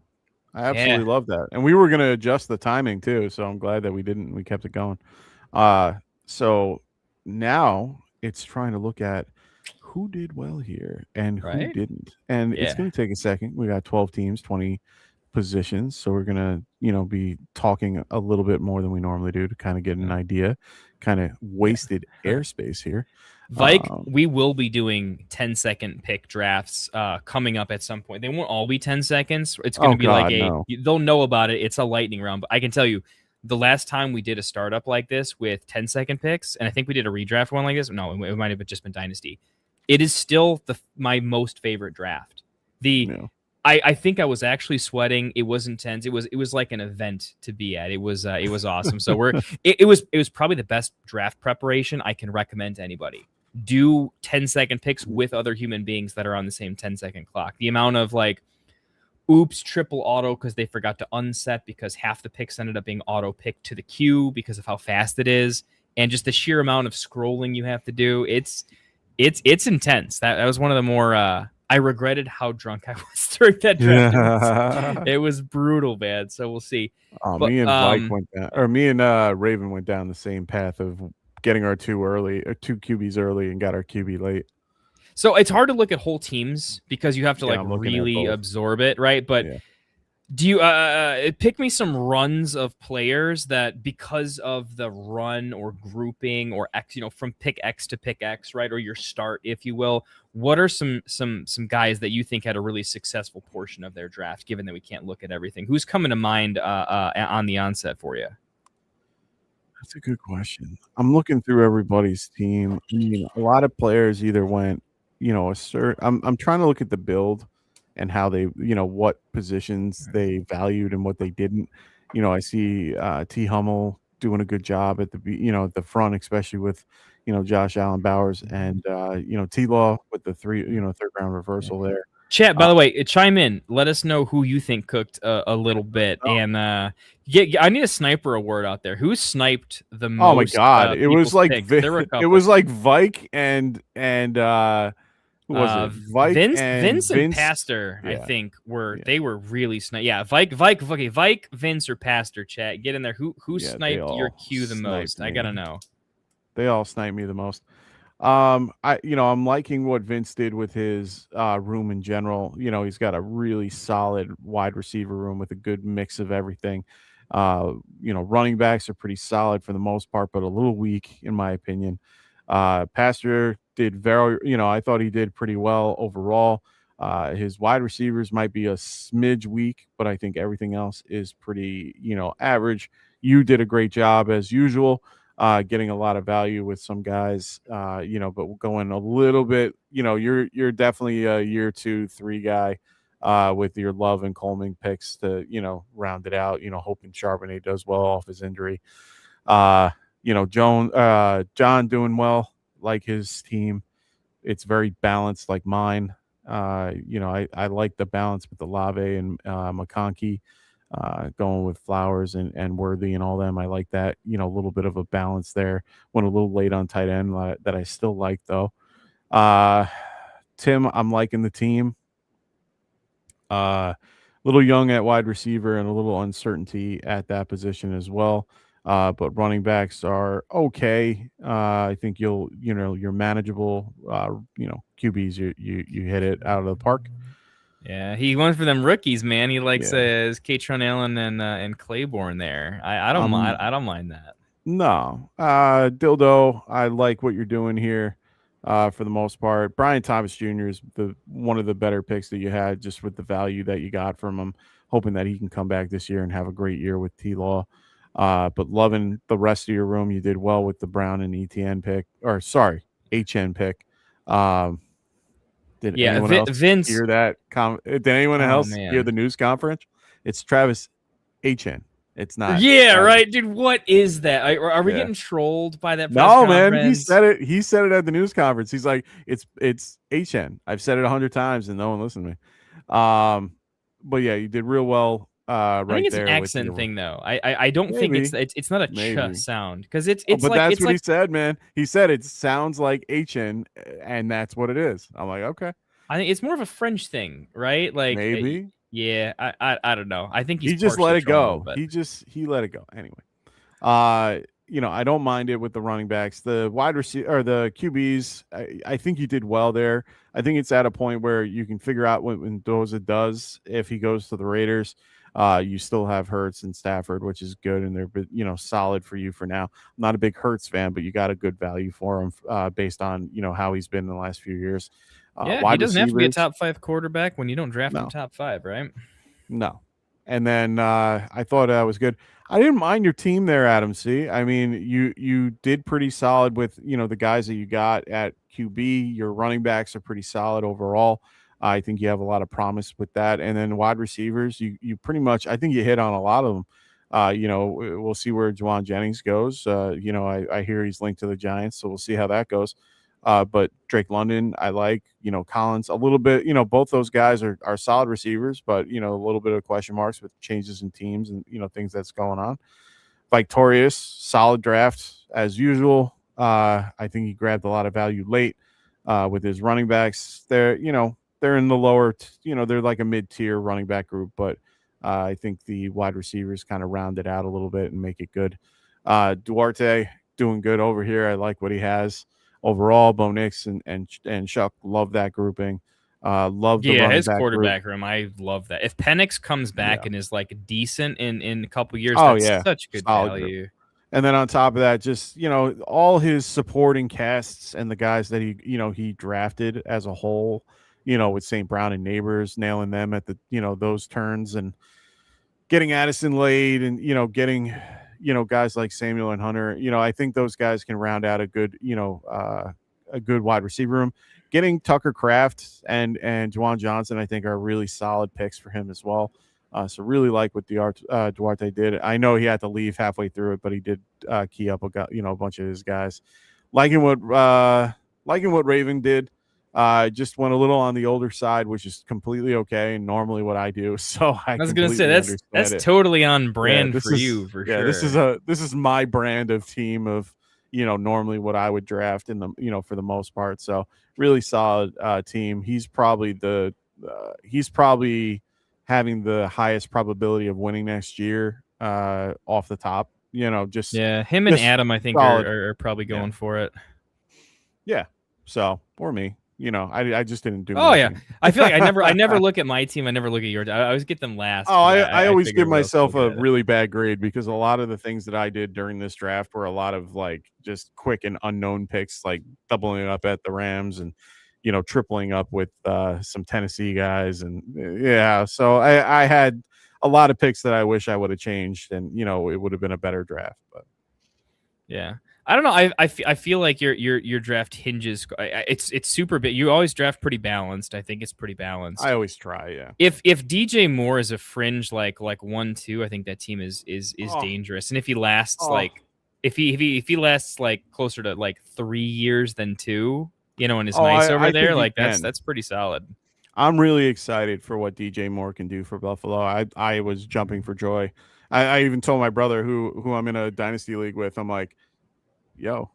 I absolutely love that. And we were gonna adjust the timing too, so I'm glad that we didn't. We kept it going. So now it's trying to look at who did well here and who Right? didn't. And it's Yeah. going to take a second. We got 12 teams, 20 positions. So we're going to, be talking a little bit more than we normally do to kind of get an idea, kind of wasted airspace here. Vike, we will be doing 10-second pick drafts coming up at some point. They won't all be 10 seconds. It's going to be like they'll know about it. It's a lightning round. But I can tell you, the last time we did a startup like this with 10-second picks, and I think we did a redraft one like this. No, it might have just been Dynasty. It is still my most favorite draft. I think I was actually sweating. It was intense. It was like an event to be at. It was awesome. So it was probably the best draft preparation I can recommend to anybody. Do 10-second picks with other human beings that are on the same 10-second clock. The amount of like oops, triple auto because they forgot to unset because half the picks ended up being auto picked to the queue because of how fast it is, and just the sheer amount of scrolling you have to do. It's intense. That was one of the more I regretted how drunk I was during that draft. It was brutal, man. So we'll see. Me and Vike went down, or me and Raven went down the same path of getting our two QBs early and got our QB late. So it's hard to look at whole teams because you have to really absorb it, right? But do you pick me some runs of players that because of the run or grouping or X, from pick X to pick X, right? Or your start, if you will. What are some guys that you think had a really successful portion of their draft, given that we can't look at everything? Who's coming to mind on the onset for you? That's a good question. I'm looking through everybody's team. A lot of players either went, I'm trying to look at the build and how they, what positions they valued and what they didn't. I see T. Hummel doing a good job at at the front, especially with, Josh Allen Bowers and, T-Law with the third round reversal there. Chat, by the way, chime in. Let us know who you think cooked a little bit. And I need a sniper award out there. Who sniped the most? Oh my God. It was like, it was like Vike and who was it? Vike Vince and Pastor, I think they were really sniped. Yeah, Vike, Vince or Pastor, chat. Get in there. Who sniped your Q the most? I gotta know. They all sniped me the most. I'm liking what Vince did with his room in general. He's got a really solid wide receiver room with a good mix of everything. Running backs are pretty solid for the most part, but a little weak in my opinion. Pastor did I thought he did pretty well overall. His wide receivers might be a smidge weak, but I think everything else is pretty, average. You did a great job as usual. Getting a lot of value with some guys, but going a little bit, you're definitely a year 2-3 guy with your Love and Coleman picks to, round it out, hoping Charbonnet does well off his injury. John doing well, like his team. It's very balanced, like mine. I like the balance with the Lave and McConkey, going with Flowers and Worthy and all them. I like that. A little bit of a balance there. Went a little late on tight end that I still like though. Tim, I'm liking the team. Little young at wide receiver and a little uncertainty at that position as well. But running backs are okay. I think you're manageable. QBs, you hit it out of the park. Yeah, he went for them rookies, man. He likes Katron Allen and Claiborne there. I don't mind. I don't mind that. No, Dildo, I like what you're doing here. For the most part, Brian Thomas Jr. is one of the better picks that you had, just with the value that you got from him. Hoping that he can come back this year and have a great year with T-Law. But loving the rest of your room. You did well with the Brown and HN pick. Did anyone else hear that? Did anyone else hear the news conference? It's Travis HN. It's not. Yeah, right, dude. What is that? Are we getting trolled by that? No, man. He said it. He said it at the news conference. He's like, it's HN. I've said it 100 times and no one listened to me. But yeah, you did real well. I think it's there an accent thing, though. I don't think it's not a ch sound, because it's but like, that's what he said, man. He said it sounds like HN, and that's what it is. I'm like, okay. I think it's more of a French thing, right? Like maybe. Yeah, I don't know. I think he just let it go. He let it go anyway. I don't mind it with the running backs, the wide receiver or the QBs. I think you did well there. I think it's at a point where you can figure out what Mendoza does if he goes to the Raiders. You still have Hurts and Stafford, which is good, and they're solid for you for now. I'm not a big Hurts fan, but you got a good value for him based on how he's been in the last few years. He doesn't have to be a top 5 quarterback when you don't draft him top 5, right? No. And then I thought that was good. I didn't mind your team there, Adam C. I mean, you did pretty solid with the guys that you got at QB. Your running backs are pretty solid overall. I think you have a lot of promise with that. And then wide receivers, you pretty much, I think you hit on a lot of them. We'll see where Juwan Jennings goes. I hear he's linked to the Giants, so we'll see how that goes. But Drake London, I like, Collins a little bit, both those guys are solid receivers, but, a little bit of question marks with changes in teams and, things that's going on. Victorious, solid draft as usual. I think he grabbed a lot of value late with his running backs. They're in the lower, they're like a mid-tier running back group, but I think the wide receivers kind of round it out a little bit and make it good. Duarte doing good over here. I like what he has. Overall, Bo Nix and Shuck love that grouping. Love the running his back quarterback group. room. I love that. If Penix comes back and is like decent in a couple years, that's such good solid value. Group. And then on top of that, just all his supporting casts and the guys that he drafted as a whole, with St. Brown and Neighbors, nailing them at the those turns and getting Addison late and getting guys like Samuel and Hunter, I think those guys can round out a good, a good wide receiver room. Getting Tucker Kraft and Juwan Johnson, I think, are really solid picks for him as well. So really like what Duarte did. I know he had to leave halfway through it, but he did key up a bunch of his guys. Liking what Raven did. Just went a little on the older side, which is completely okay, and normally what I do. So I was going to say that's totally on brand for you, for sure. This is my brand of team of normally what I would draft in the for the most part. So really solid team. He's probably having the highest probability of winning next year off the top. Him and Adam, I think, are probably going for it. Yeah. So for me. I just didn't do. Oh yeah, I feel like I never look at my team. I never look at your. I always get them last. Oh, I always give myself a really bad grade because a lot of the things that I did during this draft were a lot of like just quick and unknown picks, like doubling up at the Rams and tripling up with some Tennessee guys and So I had a lot of picks that I wish I would have changed and it would have been a better draft. But yeah. I don't know. I feel like your draft hinges. It's super big. You always draft pretty balanced. I think it's pretty balanced. I always try. Yeah. If DJ Moore is a fringe like 1-2, I think that team is dangerous. And if he lasts if he lasts like closer to like 3 years than 2, and is Oh, nice I over there, think he like can. that's pretty solid. I'm really excited for what DJ Moore can do for Buffalo. I was jumping for joy. I even told my brother who I'm in a dynasty league with. I'm like, yo,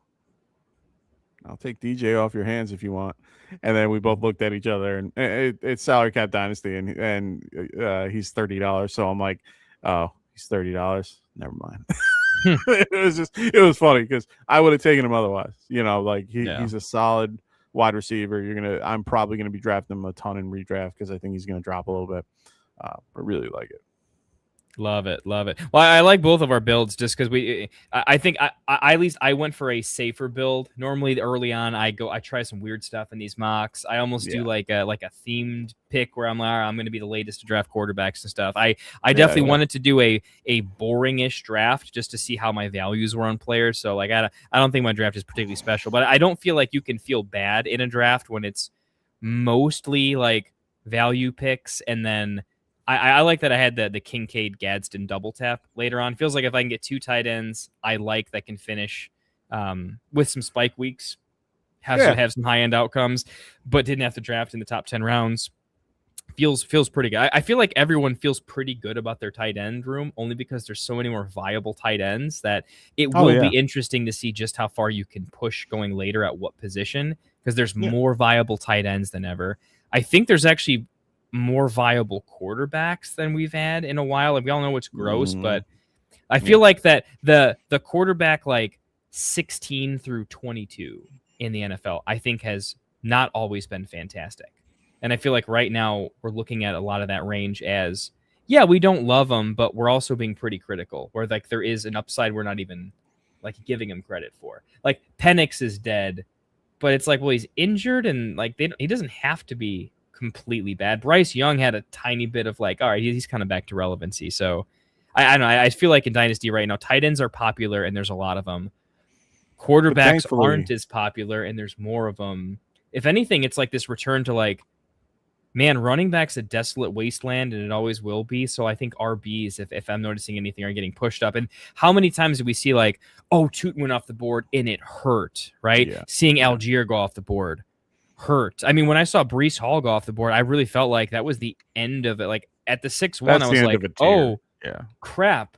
I'll take DJ off your hands if you want. And then we both looked at each other, and it's salary cap dynasty, and he's $30. So I'm like, oh, he's $30. Never mind. It was funny because I would have taken him otherwise. Like he's a solid wide receiver. I'm probably gonna be drafting him a ton in redraft because I think he's gonna drop a little bit. But really like it. Love it. Well, I like both of our builds just because I think I at least I went for a safer build. Normally early on I try some weird stuff in these mocks. I almost do like a themed pick where I'm like, all right, I'm going to be the latest to draft quarterbacks and stuff. I definitely wanted to do a boring-ish draft just to see how my values were on players. So like I don't think my draft is particularly special, but I don't feel like you can feel bad in a draft when it's mostly like value picks. And then I like that I had the Kincaid Gadsden double tap later on. Feels like if I can get 2 tight ends, I like that can finish with some spike weeks, have some high end outcomes, but didn't have to draft in the top 10 rounds. Feels pretty good. I feel like everyone feels pretty good about their tight end room only because there's so many more viable tight ends that it will be interesting to see just how far you can push going later at what position because there's more viable tight ends than ever. I think there's actually more viable quarterbacks than we've had in a while. Like, we all know it's gross, but I feel like that the quarterback like 16 through 22 in the NFL, I think has not always been fantastic. And I feel like right now we're looking at a lot of that range as, we don't love them, but we're also being pretty critical where like there is an upside we're not even like giving him credit for. Like Penix is dead, but it's like, well, he's injured and like he doesn't have to be completely bad. Bryce Young had a tiny bit of like, all right, he's kind of back to relevancy. So I don't know. I feel like in Dynasty right now, tight ends are popular and there's a lot of them. Quarterbacks aren't as popular and there's more of them. If anything, it's like this return to like, man, running back's a desolate wasteland and it always will be. So I think RBs, if I'm noticing anything, are getting pushed up. And how many times do we see like, oh, Toot went off the board and it hurt, right? Yeah. Seeing Algier go off the board hurt. I mean, when I saw Breece Hall go off the board, I really felt like that was the end of it. Like at the 6-1, I was like, oh, crap.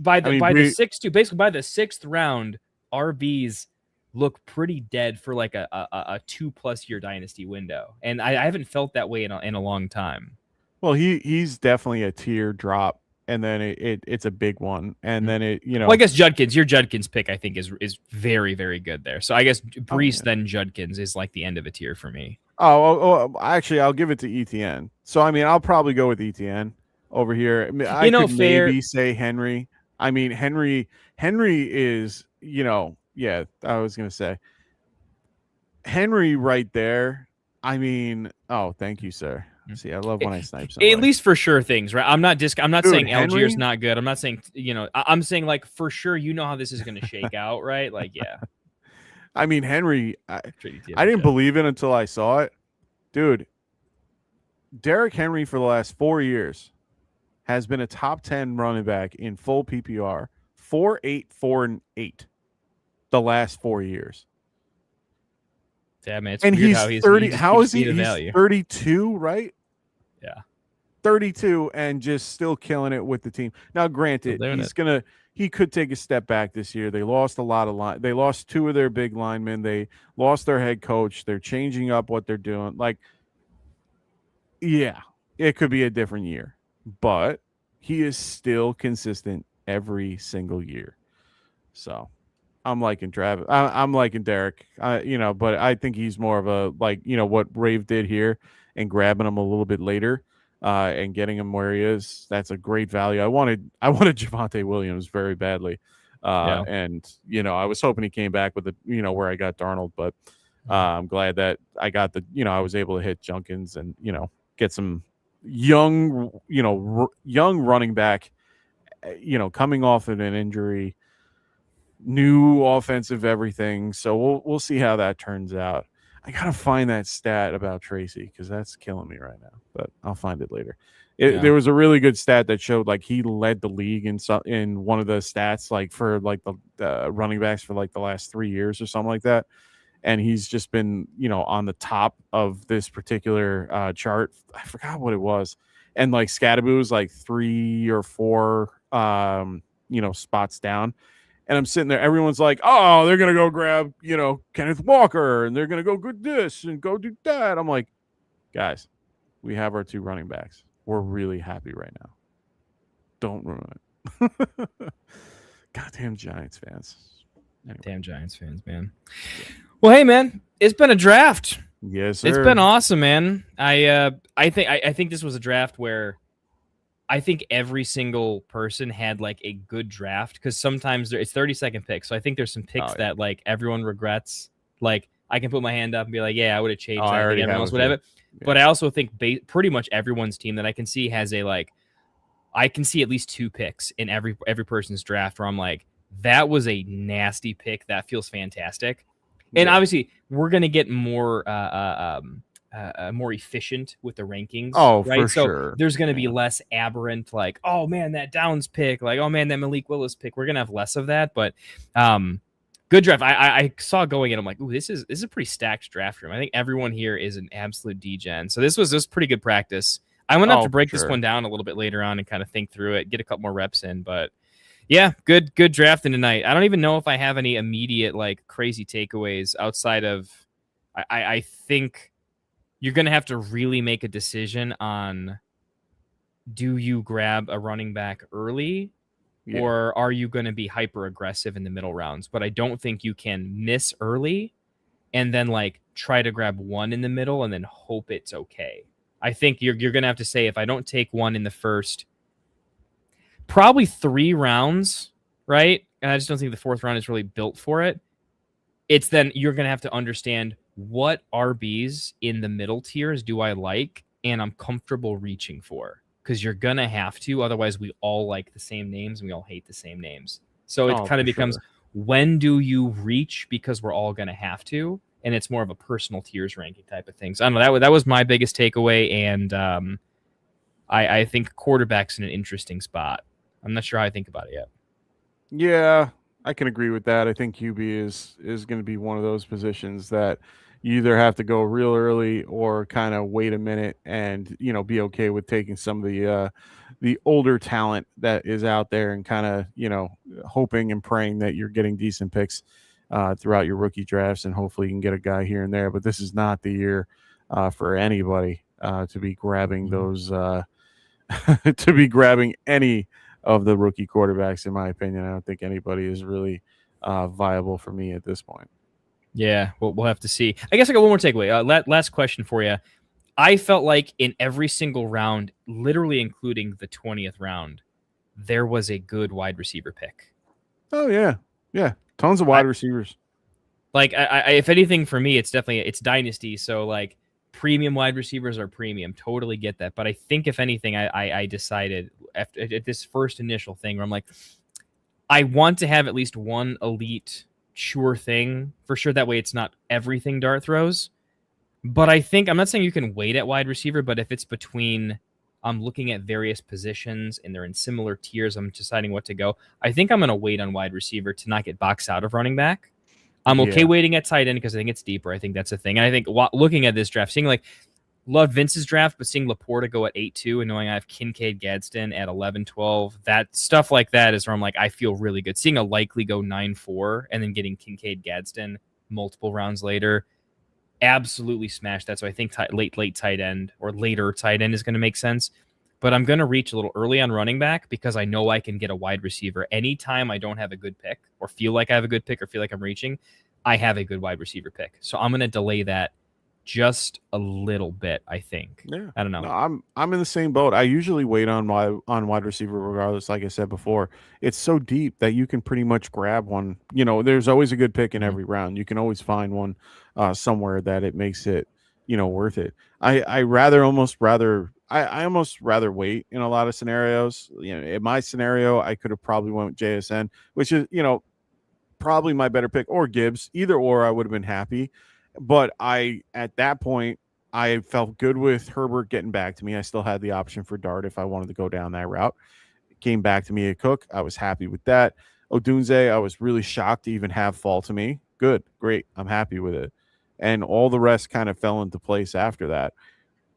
By the 6-2, basically by the 6th round, RBs look pretty dead for like a 2+ year dynasty window. And I haven't felt that way in a long time. Well, he's definitely a tier drop. And then it's a big one. And then well, I guess Judkins, your Judkins pick, I think is very, very good there. So I guess Breece then Judkins is like the end of a tier for me. Actually, I'll give it to ETN. So, I mean, I'll probably go with ETN over here. I mean, I could maybe say Henry. I mean, Henry is, I was going to say Henry right there. I mean, thank you, sir. See, I love when I snipe somebody. At least for sure things, right? I'm not saying Algier's not good. I'm not saying, I'm saying like for sure, how this is going to shake out, right? Like, yeah. I mean, Henry, I didn't believe it until I saw it. Dude, Derrick Henry for the last 4 years has been a top 10 running back in full PPR, 4-8, 4-8 the last 4 years. Yeah, man, it's and weird he's 30. How is he? He's 32, right? Yeah, 32, and just still killing it with the team. Now, granted, he could take a step back this year. They lost a lot of They lost 2 of their big linemen. They lost their head coach. They're changing up what they're doing. Like, yeah, it could be a different year, but he is still consistent every single year. So. I'm liking Travis. I'm liking Derek. But I think he's more of a what Rave did here and grabbing him a little bit later, and getting him where he is. That's a great value. I wanted Javonte Williams very badly, and I was hoping he came back with where I got Darnold, but I'm glad that I got I was able to hit Junkins and get some young running back, coming off of an injury. New offensive everything, so we'll see how that turns out. I gotta find that stat about Tracy because that's killing me right now. But I'll find it later. Yeah. There was a really good stat that showed like he led the league in one of the stats like for like the running backs for like the last 3 years or something like that. And he's just been, on the top of this particular chart. I forgot what it was. And like Scadaboo was like 3 or 4, spots down. And I'm sitting there. Everyone's like, oh, they're going to go grab, Kenneth Walker. And they're going to go do this and go do that. I'm like, guys, we have our 2 running backs. We're really happy right now. Don't ruin it. Goddamn Giants fans. Anyway. Damn Giants fans, man. Well, hey, man, it's been a draft. Yes, sir. It's been awesome, man. I think this was a draft where I think every single person had like a good draft because sometimes it's 30-second picks. So I think there's some picks that like everyone regrets. Like I can put my hand up and be like, yeah, I would have changed that. I think everyone else would have it. Yeah. But I also think pretty much everyone's team that I can see has I can see at least 2 picks in every person's draft where I'm like, that was a nasty pick. That feels fantastic. And obviously, we're going to get more efficient with the rankings. Oh, right? For so sure. There's going to be less aberrant, like, oh, man, that Downs pick. Like, oh, man, that Malik Willis pick. We're going to have less of that. But good draft. I saw going in. I'm like, ooh, this is a pretty stacked draft room. I think everyone here is an absolute degen. So this was pretty good practice. I'm going to have to break this one down a little bit later on and kind of think through it, get a couple more reps in. But yeah, good drafting tonight. I don't even know if I have any immediate like crazy takeaways outside of I think you're going to have to really make a decision on do you grab a running back early or are you going to be hyper aggressive in the middle rounds? But I don't think you can miss early and then like try to grab one in the middle and then hope it's okay. I think you're going to have to say if I don't take one in the first probably 3 rounds, right? And I just don't think the 4th round is really built for it. It's then you're going to have to understand what RBs in the middle tiers do I like and I'm comfortable reaching for because you're going to have to. Otherwise, we all like the same names and we all hate the same names. So it kind of becomes when do you reach because we're all going to have to. And it's more of a personal tiers ranking type of thing. So I don't know. That was my biggest takeaway. And I think quarterback's in an interesting spot. I'm not sure how I think about it yet. Yeah, I can agree with that. I think QB is going to be one of those positions that you either have to go real early or kind of wait a minute and be okay with taking some of the older talent that is out there and kind of hoping and praying that you're getting decent picks throughout your rookie drafts and hopefully you can get a guy here and there. But this is not the year for anybody to be grabbing those to be grabbing any of the rookie quarterbacks, in my opinion. I don't think anybody is really viable for me at this point. Yeah, we'll have to see. I guess I got one more takeaway. Last question for you. I felt like in every single round, literally including the 20th round, there was a good wide receiver pick. Oh, yeah. Yeah, tons of wide receivers. Like, I if anything, for me, it's Dynasty, so, like, premium wide receivers are premium. Totally get that. But I think, if anything, I decided at this first initial thing where I'm like, I want to have at least one elite sure thing for sure. That way it's not everything dart throws. But I think, I'm not saying you can wait at wide receiver, but if it's between, I'm looking at various positions and they're in similar tiers, I'm deciding what to go. I think I'm going to wait on wide receiver to not get boxed out of running back. I'm okay waiting at tight end because I think it's deeper. I think that's a thing. And I think looking at this draft, seeing like, loved Vince's draft, but seeing Laporta go at 8-2 and knowing I have Kincaid Gadsden at 11-12, that stuff like that is where I'm like, I feel really good. Seeing a likely go 9-4 and then getting Kincaid Gadsden multiple rounds later, absolutely smashed that. So I think late tight end or later tight end is going to make sense. But I'm going to reach a little early on running back because I know I can get a wide receiver. Anytime I don't have a good pick or feel like I have a good pick or feel like I'm reaching, I have a good wide receiver pick. So I'm going to delay that just a little bit, I think. Yeah, I don't know. No, I'm in the same boat. I usually wait on wide receiver regardless. Like I said before, it's so deep that you can pretty much grab one. There's always a good pick in every round. You can always find one somewhere that it makes it worth it. I almost rather wait in a lot of scenarios. In my scenario, I could have probably went with JSN, which is probably my better pick, or Gibbs. Either or, I would have been happy. But at that point, I felt good with Herbert getting back to me. I still had the option for Dart if I wanted to go down that route. It came back to me at Cook. I was happy with that. Odunze, I was really shocked to even have fall to me. Good, great. I'm happy with it. And all the rest kind of fell into place after that.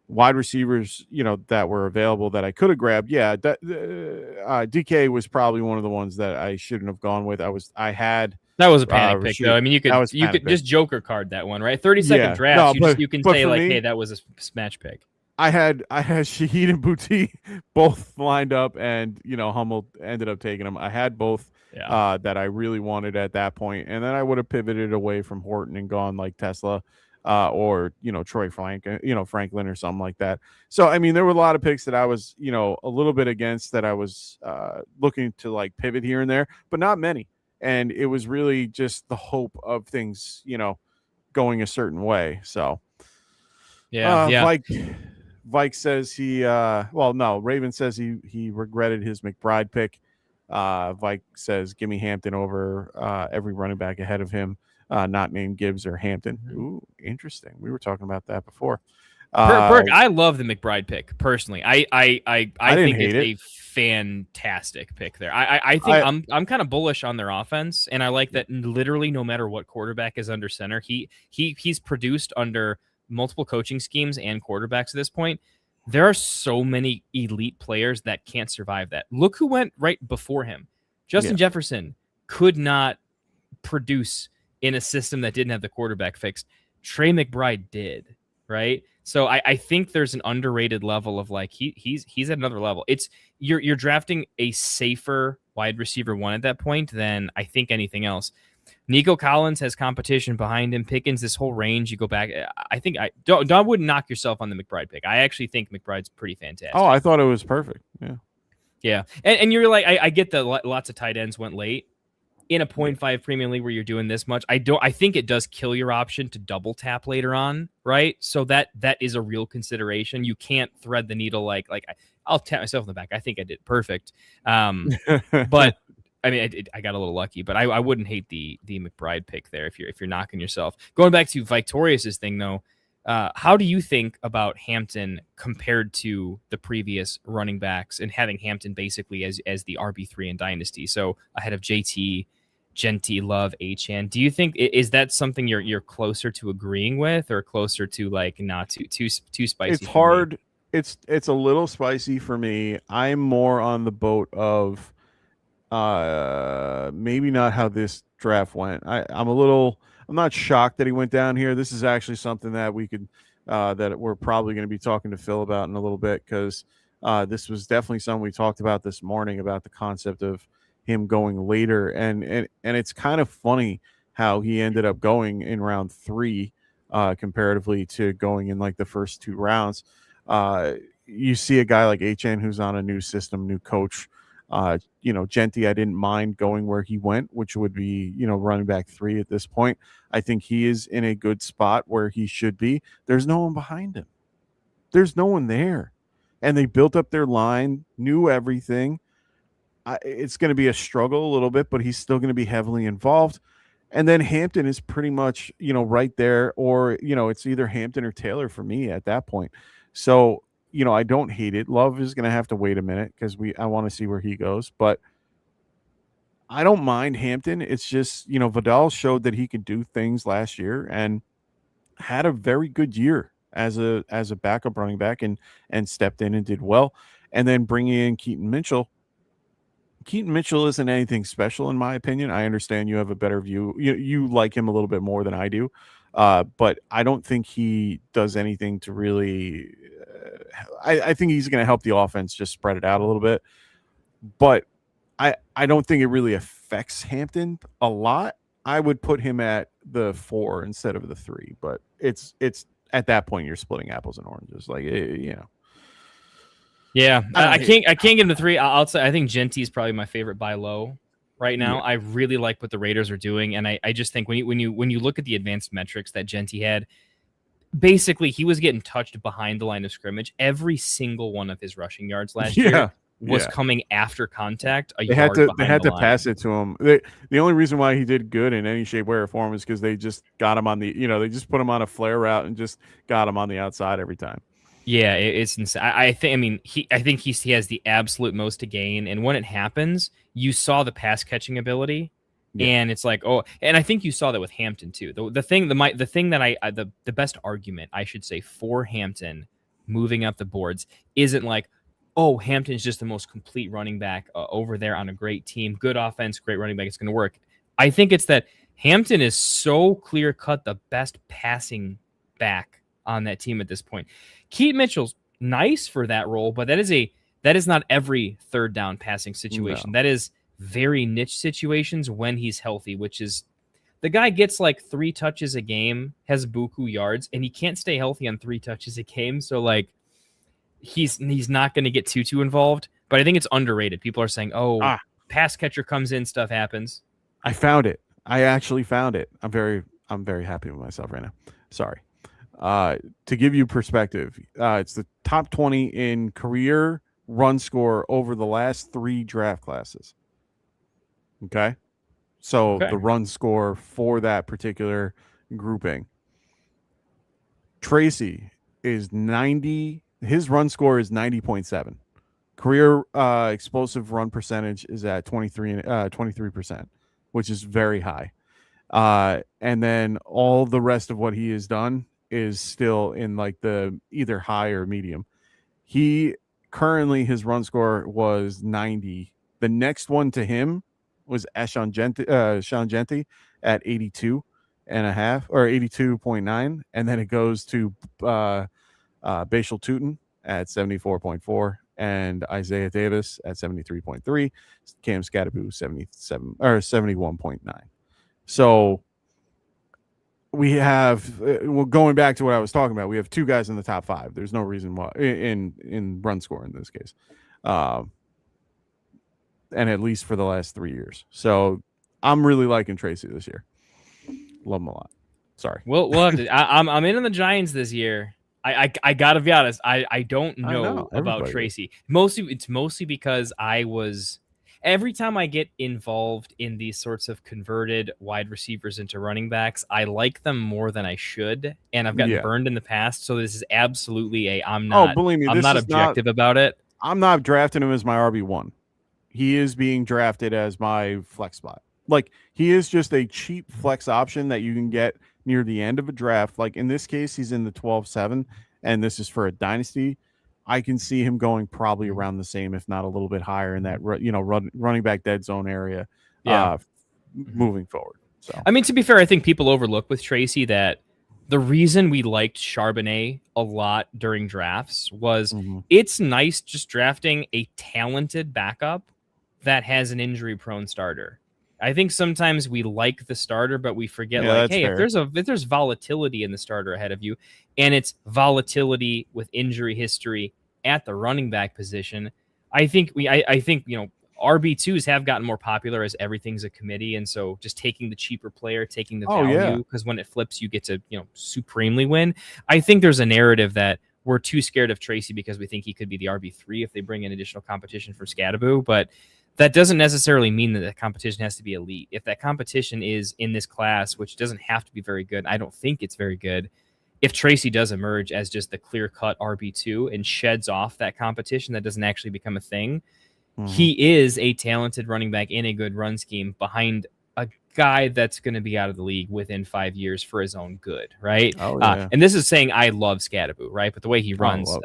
Wide receivers, that were available that I could have grabbed. Yeah, DK was probably one of the ones that I shouldn't have gone with. That was a panic pick, though. I mean, you could just Joker card that one, right? 30-second draft. You can say like, hey, that was a smash pick. I had Shaheed and Boutte both lined up, and Hummel ended up taking them. I had both that I really wanted at that point, and then I would have pivoted away from Horton and gone like Tesla. Or Troy Franklin or something like that. So I mean, there were a lot of picks that I was a little bit against that I was looking to like pivot here and there, but not many. And it was really just the hope of things going a certain way. So Vike says Raven says he regretted his McBride pick. Vike says give me Hampton over every running back ahead of him. Not named Gibbs or Hampton. Ooh, interesting. We were talking about that before. I love the McBride pick personally. I think it's a fantastic pick there. I think I'm kind of bullish on their offense, and I like that literally no matter what quarterback is under center, he's produced under multiple coaching schemes and quarterbacks at this point. There are so many elite players that can't survive that. Look who went right before him. Justin Jefferson could not produce in a system that didn't have the quarterback fixed. Trey McBride did, right? So I think there's an underrated level of like he's at another level. It's you're drafting a safer wide receiver one at that point than I think anything else. Nico Collins has competition behind him. Pickens, this whole range. You go back. I think I wouldn't knock yourself on the McBride pick. I actually think McBride's pretty fantastic. Oh, I thought it was perfect. Yeah. And you're like, I get that lots of tight ends went late. In a 0.5 premium league where you're doing this much, I think it does kill your option to double tap later on, right? So that is a real consideration. You can't thread the needle like I'll tap myself in the back. I think I did perfect, but I mean I got a little lucky. But I wouldn't hate the McBride pick there if you're knocking yourself. Going back to Victorious's thing though, how do you think about Hampton compared to the previous running backs and having Hampton basically as the RB3 in Dynasty? So ahead of JT. Genty, Love, Achane. Do you think is that something you're closer to agreeing with, or closer to like not too spicy? It's hard. It's a little spicy for me. I'm more on the boat of maybe not how this draft went. I'm not shocked that he went down here. This is actually something that we could that we're probably going to be talking to Phil about in a little bit, because this was definitely something we talked about this morning about the concept of him going later, and it's kind of funny how he ended up going in round 3 comparatively to going in like the first 2 rounds. You see a guy like Achane who's on a new system, new coach. Genty, I didn't mind going where he went, which would be running back 3 at this point. I think he is in a good spot where he should be. There's no one behind him. There's no one there, and they built up their line, knew everything. It's going to be a struggle a little bit, but he's still going to be heavily involved. And then Hampton is pretty much, right there, or, it's either Hampton or Taylor for me at that point. So, I don't hate it. Love is going to have to wait a minute because I want to see where he goes, but I don't mind Hampton. It's just, Vidal showed that he could do things last year and had a very good year as a backup running back and stepped in and did well. And then bringing in Keaton Mitchell isn't anything special in my opinion. I understand you have a better view. You like him a little bit more than I do, but I don't think he does anything to really. I think he's going to help the offense just spread it out a little bit, but I don't think it really affects Hampton a lot. I would put him at the 4 instead of the 3, but it's at that point you're splitting apples and oranges, Yeah, I can't give him the 3. I'll say I think Genty is probably my favorite buy low right now. Yeah. I really like what the Raiders are doing, and I just think when you look at the advanced metrics that Genty had, basically he was getting touched behind the line of scrimmage every single one of his rushing yards last year. was Yeah. coming after contact. They had to pass it to him. The only reason why he did good in any shape, way, or form is because they just got him on the, they just put him on a flare route and just got him on the outside every time. Yeah, it's insane. I think he has the absolute most to gain, and when it happens, you saw the pass catching ability, and it's like, oh, and I think you saw that with Hampton too. The best argument I should say for Hampton moving up the boards isn't like, oh, Hampton's just the most complete running back over there on a great team, good offense, great running back, it's going to work. I think it's that Hampton is so clear cut the best passing back on that team at this point. Keaton Mitchell's nice for that role, but that is not every third down passing situation. No. That is very niche situations when he's healthy, which is the guy gets like 3 touches a game, has buku yards, and he can't stay healthy on 3 touches a game. So like he's not going to get too involved, but I think it's underrated. People are saying, oh, pass catcher comes in, stuff happens. I found it. I actually found it. I'm very happy with myself right now. Sorry. To give you perspective, it's the top 20 in career run score over the last 3 draft classes. Okay. So the run score for that particular grouping. Tracy is 90. His run score is 90.7. Career explosive run percentage is at 23%, which is very high. And then all the rest of what he has done is still in like the either high or medium. He currently, his run score was 90. The next one to him was Sean Genti at 82 and a half or 82.9. And then it goes to Bashal Tutin at 74.4 and Isaiah Davis at 73.3, Cam Scadaboo 77 or 71.9. So we have, going back to what I was talking about, we have 2 guys in the top 5. There's no reason why in run score in this case, and at least for the last 3 years. So I'm really liking Tracy this year. Love him a lot. Sorry. We'll have to. I'm in on the Giants this year. I gotta be honest. I don't know about Tracy. It's mostly because every time I get involved in these sorts of converted wide receivers into running backs, I like them more than I should, and I've gotten burned in the past. So this is absolutely I'm not objective about it. I'm not drafting him as my RB1. He is being drafted as my flex spot. Like, he is just a cheap flex option that you can get near the end of a draft. Like in this case, he's in the 12-7, and this is for a dynasty. I can see him going probably around the same, if not a little bit higher in that, running back dead zone area moving forward. So, I mean, to be fair, I think people overlook with Tracy that the reason we liked Charbonnet a lot during drafts was it's nice just drafting a talented backup that has an injury-prone starter. I think sometimes we like the starter, but we forget, hey, if there's volatility in the starter ahead of you, and it's volatility with injury history at the running back position, I think RB2s have gotten more popular as everything's a committee, and so just taking the cheaper player, taking the value, because when it flips, you get to supremely win. I think there's a narrative that we're too scared of Tracy because we think he could be the RB3 if they bring in additional competition for Scadaboo, but that doesn't necessarily mean that the competition has to be elite. If that competition is in this class, which doesn't have to be very good, I don't think it's very good. If Tracy does emerge as just the clear-cut RB2 and sheds off that competition, that doesn't actually become a thing. He is a talented running back in a good run scheme behind a guy that's going to be out of the league within 5 years for his own good, right? And this is saying I love Scadaboo, right? But the way he runs,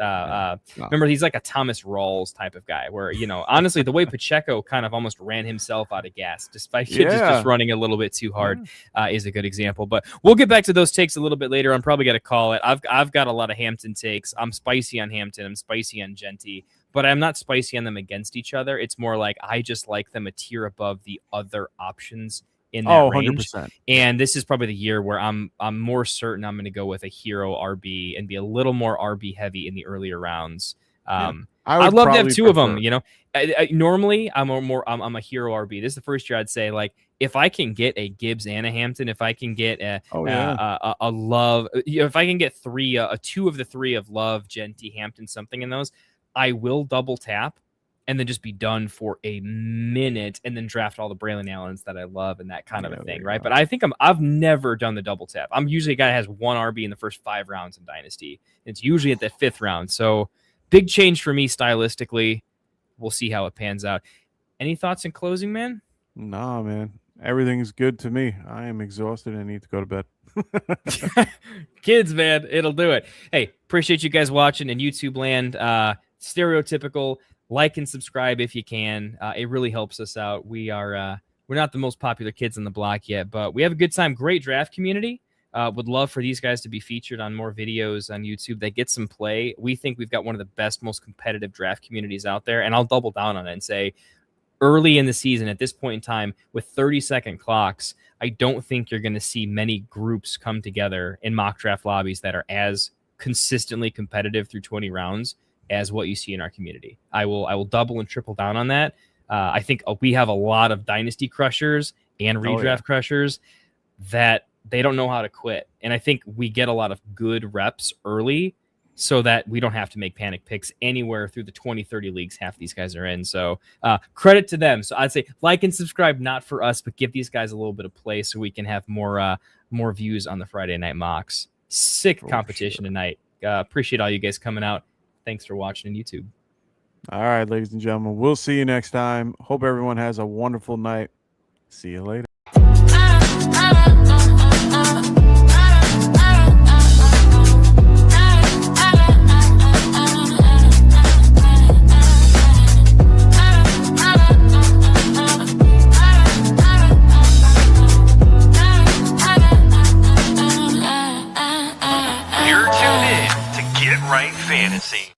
remember, he's like a Thomas Rawls type of guy where, honestly, the way Pacheco kind of almost ran himself out of gas despite just running a little bit too hard is a good example. But we'll get back to those takes a little bit later. I'm probably going to call it. I've got a lot of Hampton takes. I'm spicy on Hampton. I'm spicy on Genti. But I'm not spicy on them against each other. It's more like I just like them a tier above the other options in that range. 100%. And this is probably the year where I'm more certain I'm going to go with a hero RB and be a little more RB heavy in the earlier rounds. I'd love to have 2 of them. Normally I'm a hero RB. This is the first year I'd say, like, if I can get a Gibbs and a Hampton, if I can get a Love, if I can get 2 of the 3 of Love, Genti, Hampton, something in those, I will double tap. and then just be done for a minute and then draft all the Braylon Allens that I love and that kind of a thing, right? But I think I've never done the double tap. I'm usually a guy that has one RB in the first 5 rounds in Dynasty. It's usually at the 5th round. So big change for me stylistically. We'll see how it pans out. Any thoughts in closing, man? Nah, man. Everything's good to me. I am exhausted. I need to go to bed. Kids, man, it'll do it. Hey, appreciate you guys watching in YouTube land. Stereotypical. Like and subscribe if you can. It really helps us out. We're not the most popular kids on the block yet, but we have a good time. Great draft community. Would love for these guys to be featured on more videos on YouTube that get some play. We think we've got one of the best, most competitive draft communities out there, and I'll double down on it and say early in the season, at this point in time, with 30-second clocks, I don't think you're going to see many groups come together in mock draft lobbies that are as consistently competitive through 20 rounds as what you see in our community. I will double and triple down on that. I think we have a lot of dynasty crushers and redraft crushers that they don't know how to quit. And I think we get a lot of good reps early so that we don't have to make panic picks anywhere through the 20, 30 leagues half these guys are in. So credit to them. So I'd say like and subscribe, not for us, but give these guys a little bit of play so we can have more views on the Friday night mocks. Sick competition tonight. Appreciate all you guys coming out. Thanks for watching on YouTube. All right, ladies and gentlemen, we'll see you next time. Hope everyone has a wonderful night. See you later. You're tuned in to Get Right Fantasy.